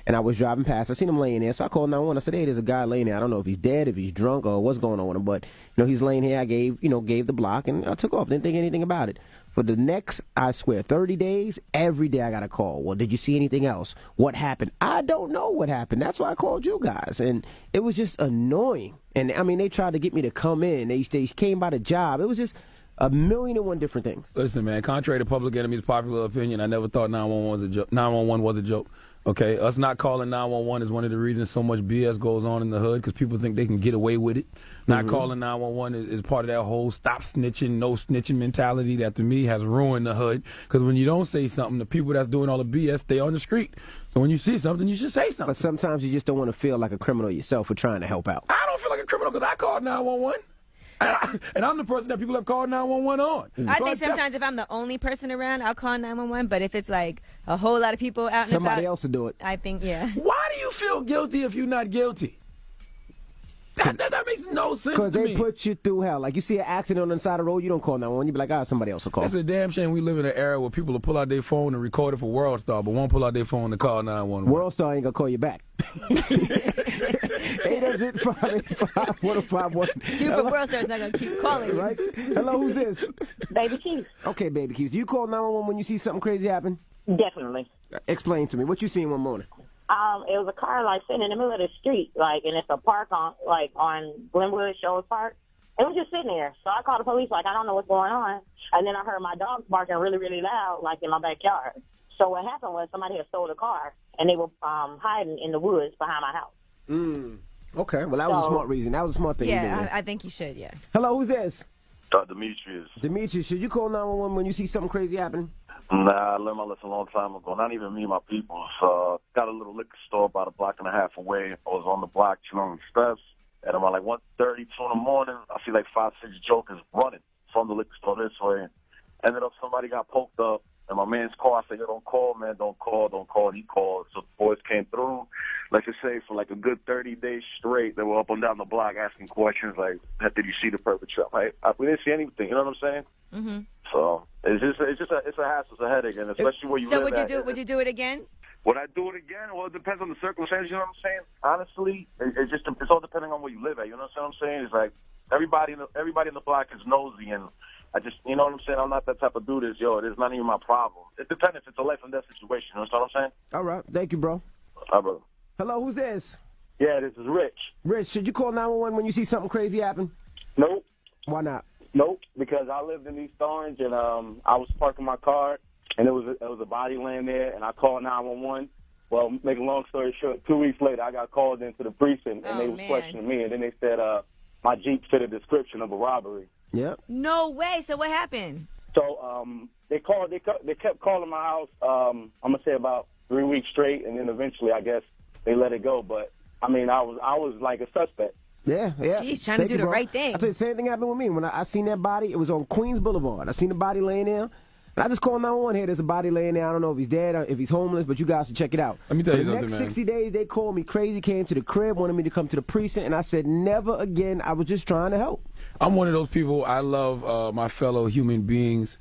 and I was driving past. I seen him laying there, so I called 911. I said, "Hey, there's a guy laying there. I don't know if he's dead, if he's drunk, or what's going on with him, but he's laying here." I gave the block, and I took off. Didn't think anything about it. For the next, I swear, 30 days, every day I got a call. Well, did you see anything else? What happened? I don't know what happened. That's why I called you guys. And it was just annoying. And, I mean, they tried to get me to come in. They came by the job. It was just a million and one different things. Listen, man, contrary to Public Enemy's popular opinion, I never thought 911 was a joke. 911 was a joke. Okay, us not calling 911 is one of the reasons so much BS goes on in the hood, because people think they can get away with it. Not calling 911 is part of that whole stop snitching, no snitching mentality that, to me, has ruined the hood. Because when you don't say something, the people that's doing all the BS, stay on the street. So when you see something, you should say something. But sometimes you just don't want to feel like a criminal yourself for trying to help out. I don't feel like a criminal because I called 911. And I'm the person that people have called 911 on. I think sometimes if I'm the only person around, I'll call 911. But if it's like a whole lot of people out and somebody about, else will do it. I think, yeah. Why do you feel guilty if you're not guilty? That makes no sense to me. Because they put you through hell. Like, you see an accident on the side of the road, you don't call 911. You be like, somebody else will call. It's a damn shame we live in an era where people will pull out their phone and record it for World Star, but won't pull out their phone to call 911. World Star ain't going to call you back. 800-585-1051. You for World Star is not going to keep calling. Right? Hello, who's this? Baby Keith. Okay, Baby Keith. Do you call 911 when you see something crazy happen? Definitely. Explain to me. What you seen one morning? It was a car sitting in the middle of the street, and it's a park on Glenwood Shoals Park. It was just sitting there. So I called the police, I don't know what's going on. And then I heard my dogs barking really, really loud, in my backyard. So what happened was somebody had stole the car, and they were hiding in the woods behind my house. Okay. Well, that was a smart reason. That was a smart thing. Yeah, I think you should, yeah. Hello, who's this? Demetrius. Demetrius, should you call 911 when you see something crazy happening? Nah, I learned my lesson a long time ago. Not even me and my people. So, got a little liquor store about a block and a half away. I was on the block chilling on the steps. And around 1:32 in the morning, I see 5, 6 jokers running from the liquor store this way. Ended up somebody got poked up. And my man's call, I said, "Yo, don't call, man. Don't call. And he called. So the boys came through, like I say, for a good 30 days straight. They were up and down the block asking questions like, "Did you see the perpetrator?" We didn't see anything. You know what I'm saying? Mm-hmm. So it's a hassle, it's a headache, and especially where you live. So would you do it again? Would I do it again? Well, it depends on the circumstances. You know what I'm saying? Honestly, it's all depending on where you live at. You know what I'm saying? It's like everybody in the block is nosy, and I just, you know what I'm saying? I'm not that type of dude. It's not even my problem. It depends if it's a life and death situation. You know what I'm saying? All right. Thank you, bro. All right, brother. Hello, who's this? Yeah, this is Rich. Rich, should you call 911 when you see something crazy happen? Nope. Why not? Nope, because I lived in East Orange, and I was parking my car, and there was a body laying there, and I called 911. Well, make a long story short, 2 weeks later, I got called into the precinct, and they was questioning me, and then they said my Jeep fit a description of a robbery. Yep. No way. So what happened? So they kept calling my house, I'm going to say about 3 weeks straight, and then eventually, I guess, they let it go. But, I mean, I was like a suspect. Yeah. She's trying to do the right thing. I tell you, the same thing happened with me. When I seen that body, it was on Queens Boulevard. I seen the body laying there. And I just called 911 here. There's a body laying there. I don't know if he's dead or if he's homeless, but you guys should check it out. Let me tell you something, man. The next 60 days, they called me crazy, came to the crib, wanted me to come to the precinct, and I said, never again. I was just trying to help. I'm one of those people. I love my fellow human beings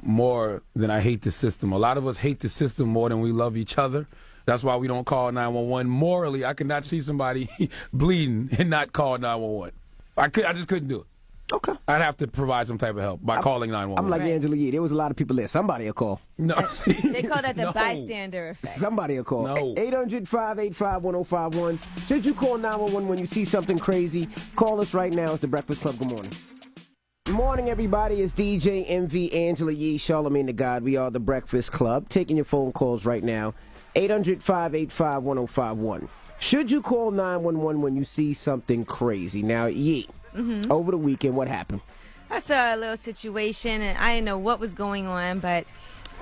more than I hate the system. A lot of us hate the system more than we love each other. That's why we don't call 911. Morally, I could not see somebody bleeding and not call 911. I just couldn't do it. Okay. I'd have to provide some type of help by calling 911. I'm like Angela Yee. There was a lot of people there. Somebody will call. No. They call that the bystander effect. Somebody will call. No. 800-585-1051. Should you call 911 when you see something crazy? Call us right now. It's the Breakfast Club. Good morning. Good morning, everybody. It's DJ MV, Angela Yee, Charlagmane Tha God. We are the Breakfast Club. Taking your phone calls right now. 800-585-1051. Should you call 911 when you see something crazy? Now, Yee, over the weekend, what happened? I saw a little situation, and I didn't know what was going on, but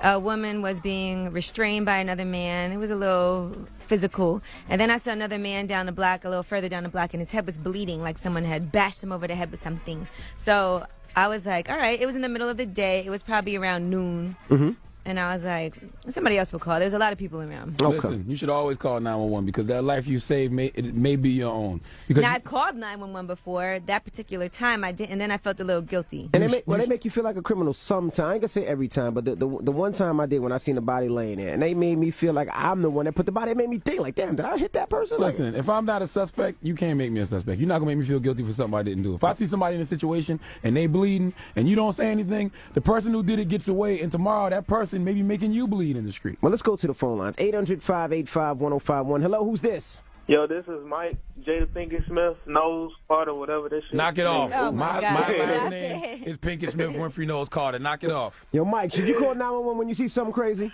a woman was being restrained by another man. It was a little physical. And then I saw another man down the block, a little further down the block, and his head was bleeding, like someone had bashed him over the head with something. So I was like, all right, it was in the middle of the day. It was probably around noon. Mm-hmm. And I was like, somebody else will call. There's a lot of people around. Listen, you should always call 911 because that life you saved may be your own. Because Now, I've called 911 before. That particular time I didn't, and then I felt a little guilty. And they make you feel like a criminal sometimes. I ain't gonna say every time, but the one time I did when I seen the body laying there, and they made me feel like I'm the one that put the body. It made me think like, damn, did I hit that person? Listen, if I'm not a suspect, you can't make me a suspect. You're not gonna make me feel guilty for something I didn't do. If I see somebody in a situation and they bleeding and you don't say anything, the person who did it gets away, and tomorrow that person may be making you bleed in the street. Well, let's go to the phone lines. 800-585-1051. Hello, who's this? Yo, this is Mike, Jada Pinkett Smith, Nose Carter, whatever this shit. Knock it off. Oh, my God. last name is Pinkett Smith, Winfrey Nose Carter. Knock it off. Yo, Mike, should you call 911 when you see something crazy?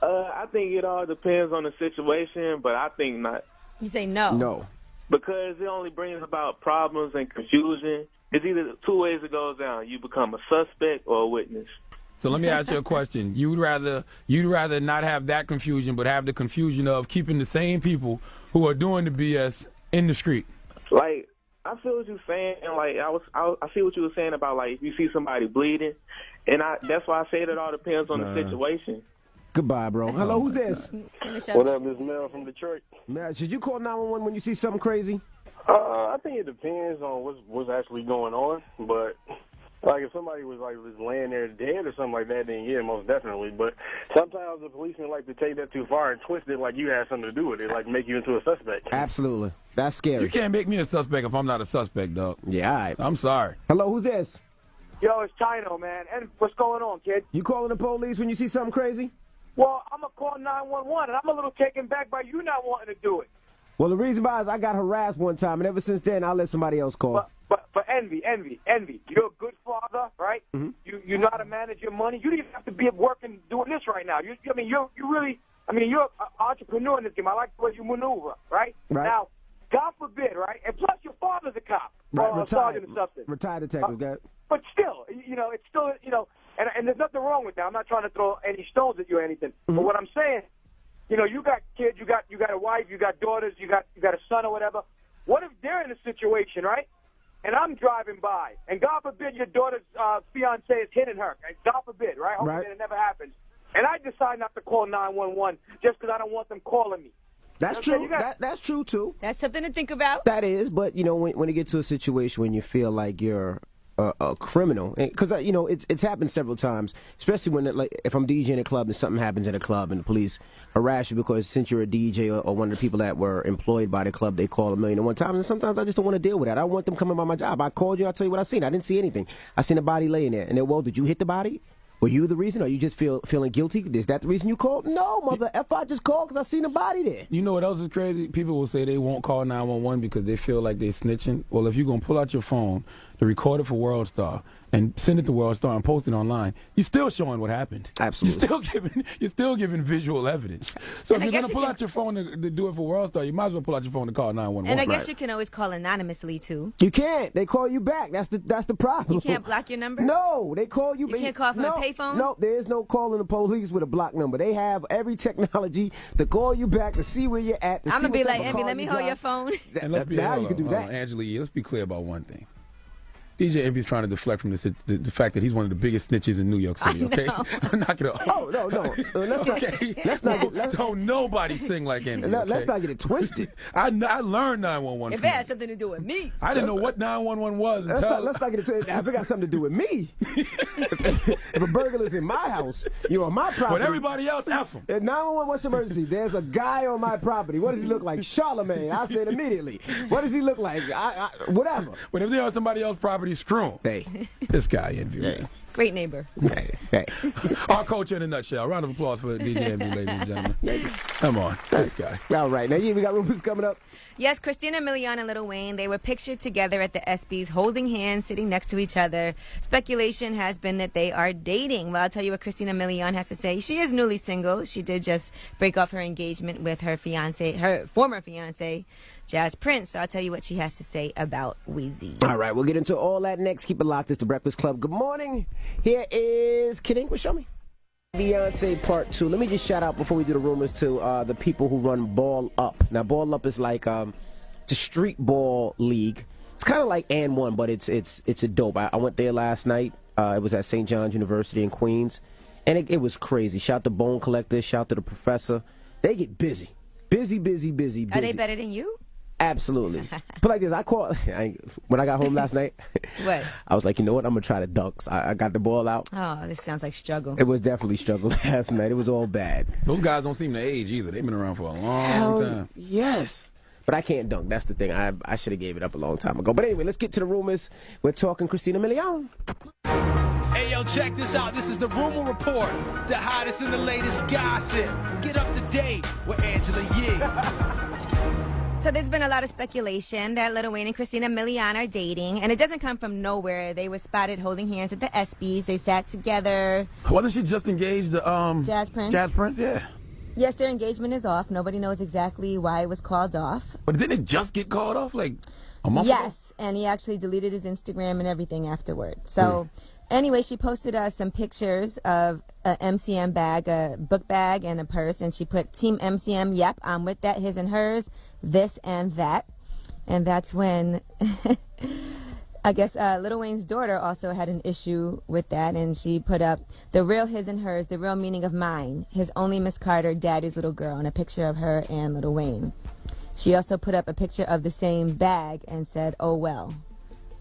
I think it all depends on the situation, but I think not. You say no. No. Because it only brings about problems and confusion. It's either two ways it goes down. You become a suspect or a witness. So let me ask you a question. You'd rather not have that confusion, but have the confusion of keeping the same people who are doing the BS in the street. Like, I feel what you're saying, and like I see what you were saying about like if you see somebody bleeding, and that's why I say it all depends on the situation. Goodbye, bro. Hello, who's this? What up, this is Mel from Detroit. Mel, should you call 911 when you see something crazy? I think it depends on what's actually going on, but like if somebody was laying there dead or something like that, then yeah, most definitely. But sometimes the policemen like to take that too far and twist it like you had something to do with it, like make you into a suspect. Absolutely. That's scary. You can't make me a suspect if I'm not a suspect, dog. Yeah, all right. I'm sorry. Hello, who's this? Yo, it's Chino, man. And what's going on, kid? You calling the police when you see something crazy? Well, I'm going to call 911, and I'm a little taken back by you not wanting to do it. Well, the reason why is I got harassed one time, and ever since then, I'll let somebody else call. But envy. You're a good father, right? Mm-hmm. You know how to manage your money. You don't even have to be at work and doing this right now. You're an entrepreneur in this game. I like the way you maneuver, right? Right. Now, God forbid, right? And plus, your father's a cop. Right, or a sergeant or something. Retired detective, got it. But still, it's still, and there's nothing wrong with that. I'm not trying to throw any stones at you or anything. Mm-hmm. But what I'm saying, you got kids, you got a wife, you got daughters, you got a son or whatever. What if they're in a situation, right? And I'm driving by, and God forbid your daughter's fiance is hitting her. And God forbid, right? Hopefully it never happens. And I decide not to call 911 just because I don't want them calling me. That's true. That's true, too. That's something to think about. That is, but, when you get to a situation when you feel like you're a criminal, because, it's happened several times, especially when, if I'm DJing a club and something happens at a club and the police harass you because since you're a DJ or one of the people that were employed by the club, they call 1,000,001 times, and sometimes I just don't want to deal with that. I want them coming by my job. I called you, I'll tell you what I seen. I didn't see anything. I seen a body laying there. And then, well, did you hit the body? Were you the reason, or you just feeling guilty? Is that the reason you called? No, mother F, I just called because I seen a body there. You know what else is crazy? People will say they won't call 911 because they feel like they're snitching. Well, if you're going to pull out your phone to record it for World Star and send it to World Star and post it online, you're still showing what happened. Absolutely. You're still giving visual evidence. So if you're going to pull out your phone to do it for World Star, you might as well pull out your phone to call 911. And I guess you can always call anonymously, too. You can't. They call you back. That's the problem. You can't block your number? No, they call you. You can't call from a payphone? No, there is no calling the police with a block number. They have every technology to call you back to see where you're at. I'm going to be like, Envy, let me hold your phone. And let's be now you can do that. Angela, let's be clear about one thing. DJ Envy's trying to deflect from the fact that he's one of the biggest snitches in New York City, okay? Knock it off. Oh, no. Let's not don't nobody sing like Envy. Let's not get it twisted. I learned 911 If it had something to do with me. I didn't know what 911 was. Let's not get it twisted. If it got something to do with me. If a burglar's in my house, you're on my property. But everybody else, F him. If 911, what's the emergency? There's a guy on my property. What does he look like? Charlagmane. I said immediately. What does he look like? Whatever. But if they're on somebody else's property, screw him. Hey. This guy, Envy. Hey. Great neighbor. Hey. Our culture in a nutshell. Round of applause for DJ Envy, ladies and gentlemen. Come on. This guy. All right. Now, we got rumors coming up. Yes, Christina Milian and Lil Wayne, they were pictured together at the ESPYs, holding hands, sitting next to each other. Speculation has been that they are dating. Well, I'll tell you what Christina Milian has to say. She is newly single. She did just break off her engagement with her former fiance, Jazz Prince. So I'll tell you what she has to say about Weezy. All right, we'll get into all that next. Keep it locked. It's the Breakfast Club. Good morning. Here is Kid Ink with Show Me. Beyonce Part 2. Let me just shout out before we do the rumors to the people who run Ball Up. Now, Ball Up is like it's a street ball league. It's kind of like And One, but it's a dope. I went there last night. It was at St. John's University in Queens, and it was crazy. Shout to Bone Collector. Shout to the professor. They get busy. Busy. Are they better than you? Absolutely. But like this, when I got home last night, What? I was like, you know what? I'm going to try the dunks. I got the ball out. Oh, this sounds like struggle. It was definitely struggle last night. It was all bad. Those guys don't seem to age either. They've been around for a long Hell, time. Yes. But I can't dunk. That's the thing. I should have gave it up a long time ago. But anyway, let's get to the rumors. We're talking Christina Milian. Hey, yo, check this out. This is the Rumor Report, the hottest and the latest gossip. Get up to date with Angela Yee. So there's been a lot of speculation that Lil Wayne and Christina Milian are dating, and it doesn't come from nowhere. They were spotted holding hands at the ESPYs. They sat together. Wasn't she just engaged to Jazz Prince? Jazz Prince, yeah. Yes, their engagement is off. Nobody knows exactly why it was called off. But didn't it just get called off like a month ago? Yes, and he actually deleted his Instagram and everything afterward. So anyway, she posted some pictures of a MCM bag, a book bag, and a purse, and she put Team MCM, yep, I'm with that, his and hers, this and that. And that's when I guess Lil Wayne's daughter also had an issue with that, and she put up the real his and hers, the real meaning of mine, his only Miss Carter, daddy's little girl, and a picture of her and Lil Wayne. She also put up a picture of the same bag and said, oh well.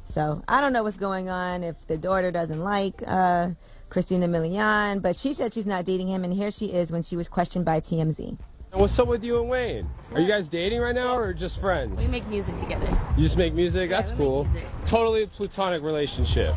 So I don't know what's going on, if the daughter doesn't like Christina Milian, but she said she's not dating him, and here she is when she was questioned by TMZ. What's up with you and Wayne? Are you guys dating right now or just friends? We make music together. You just make music? Yeah, That's cool. Totally a platonic relationship.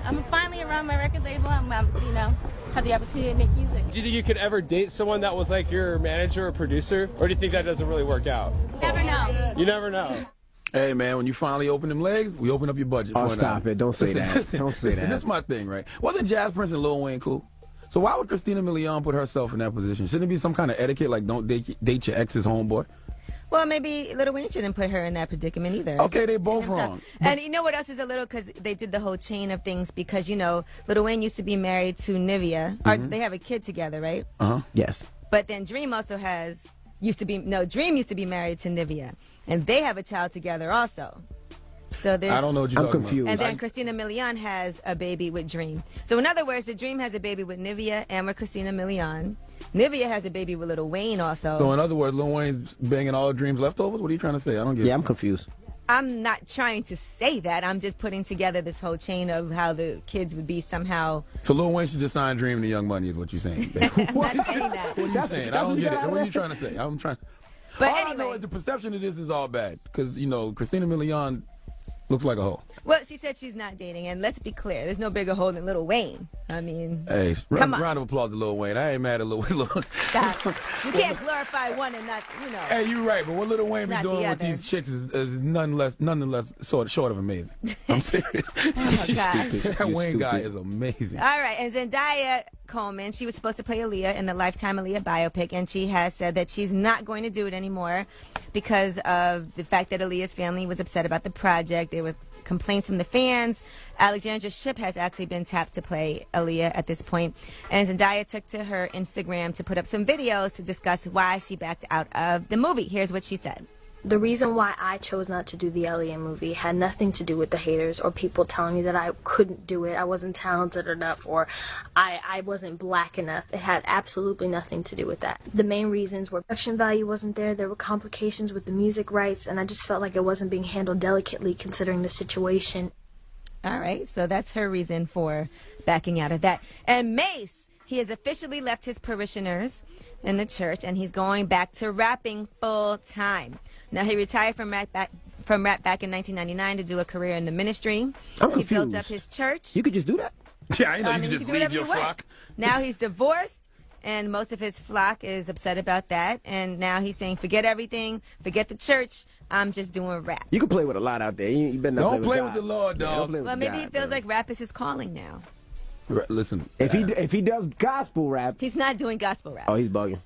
I'm finally around my record label. I'm you know, have the opportunity to make music. Do you think you could ever date someone that was like your manager or producer? Or do you think that doesn't really work out? Never know. You never know. Hey, man, when you finally open them legs, we open up your budget. Oh, for stop now. it. Don't say that. Listen, Don't say that. That's my thing, right? Wasn't Jazz Prince and Lil Wayne cool? So why would Christina Milian put herself in that position? Shouldn't it be some kind of etiquette, like don't date your ex's homeboy? Well, maybe Lil Wayne shouldn't put her in that predicament either. Okay, they both wrong. And you know what else is a little, because they did the whole chain of things, because, you know, Lil Wayne used to be married to Nivea. Or they have a kid together, right? Uh-huh. Yes. But then Dream also Dream used to be married to Nivea. And they have a child together also. So I don't know what you're talking confused. about. And then Christina Milian has a baby with Dream. So in other words, the Dream has a baby with Nivea and with Christina Milian. Nivea has a baby with Lil Wayne also. So in other words, Lil Wayne's banging all Dream's leftovers? What are you trying to say? I don't get it. Yeah, I'm confused. I'm not trying to say that. I'm just putting together this whole chain of how the kids would be somehow. So Lil Wayne should just sign Dream to Young Money is what you're saying. I'm not saying that. What are you saying? I don't get it. What are you trying to say? I'm trying. But all anyway. I know is the perception of this is all bad. Because, you know, Christina Milian looks like a hoe. Well, she said she's not dating, and let's be clear, there's no bigger hoe than Lil Wayne. I mean, Hey, come on. round of applause to Lil Wayne. I ain't mad at Lil Wayne. Stop. You can't glorify one and not, you know. Hey, you're right, but what Lil Wayne be Not doing the with other. these chicks is nonetheless short of amazing. I'm serious. Oh, gosh. That Wayne guy is amazing. All right, and Zendaya Coleman, she was supposed to play Aaliyah in the Lifetime Aaliyah biopic, and she has said that she's not going to do it anymore because of the fact that Aaliyah's family was upset about the project. There were complaints from the fans. Alexandra Shipp has actually been tapped to play Aaliyah at this point, and Zendaya took to her Instagram to put up some videos to discuss why she backed out of the movie. Here's what she said. The reason why I chose not to do the Aaliyah movie had nothing to do with the haters or people telling me that I couldn't do it, I wasn't talented enough, or I wasn't black enough. It had absolutely nothing to do with that. The main reasons were production value wasn't there were complications with the music rights, and I just felt like it wasn't being handled delicately considering the situation. All right, so that's her reason for backing out of that. And Mace, he has officially left his parishioners in the church, and he's going back to rapping full time. Now, he retired from rap back in 1999 to do a career in the ministry. I'm He built confused. up his church. You could just do that? Yeah, I know I mean, you you can just can do leave whatever your you want. flock. Now he's divorced, and most of his flock is upset about that. And now he's saying, forget everything, forget the church. I'm just doing rap. You can play with a lot out there. You better not Don't play with God. the Lord, Yeah, don't dog. play with Well, maybe God, he feels bro. like rap is his calling now. Listen, If he does gospel rap, He's not doing gospel rap. oh, he's bugging.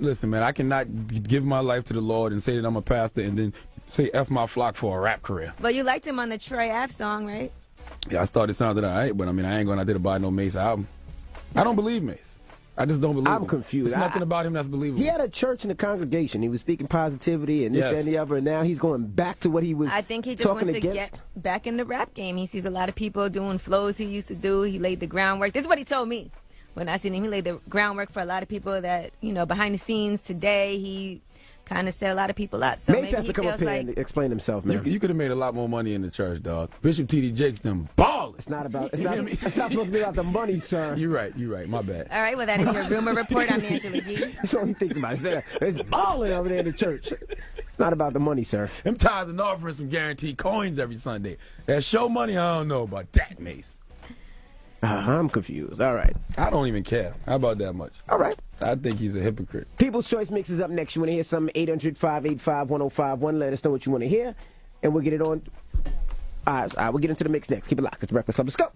listen, man, I cannot give my life to the Lord and say that I'm a pastor and then say F my flock for a rap career. But you liked him on the Troy Ave song, right? Yeah, I started sounding all right, but I mean, I ain't going out there to buy no Mace album. I don't believe Mace. I just don't believe him. I'm confused. There's nothing about him that's believable. He had a church in the congregation. He was speaking positivity and this, that, and the other, and now he's going back to what he was I think he just wants to against. get back in the rap game. He sees a lot of people doing flows he used to do. He laid the groundwork. This is what he told me when I seen him. He laid the groundwork for a lot of people that, you know, behind the scenes today. He kind of set a lot of people up. So Mace has to come up here and explain himself, man. You could have made a lot more money in the church, dog. Bishop T.D. Jakes them ball. It's not about. It's not supposed to be about the money, sir. You're right. You're right. My bad. All right. Well, that is your rumor report. I'm Angela Yee. That's all he thinks about. It's balling over there in the church. It's not about the money, sir. Them tithes and offerings from guaranteed coins every Sunday. That show money, I don't know about that, Mace. I'm confused. All right. I don't even care. How about that much? All right. I think he's a hypocrite. People's Choice Mix is up next. You want to hear something? 800-585-1051. Let us know what you want to hear, and we'll get it on. All right, we'll get into the mix next. Keep it locked. It's the Breakfast Club. Let's go.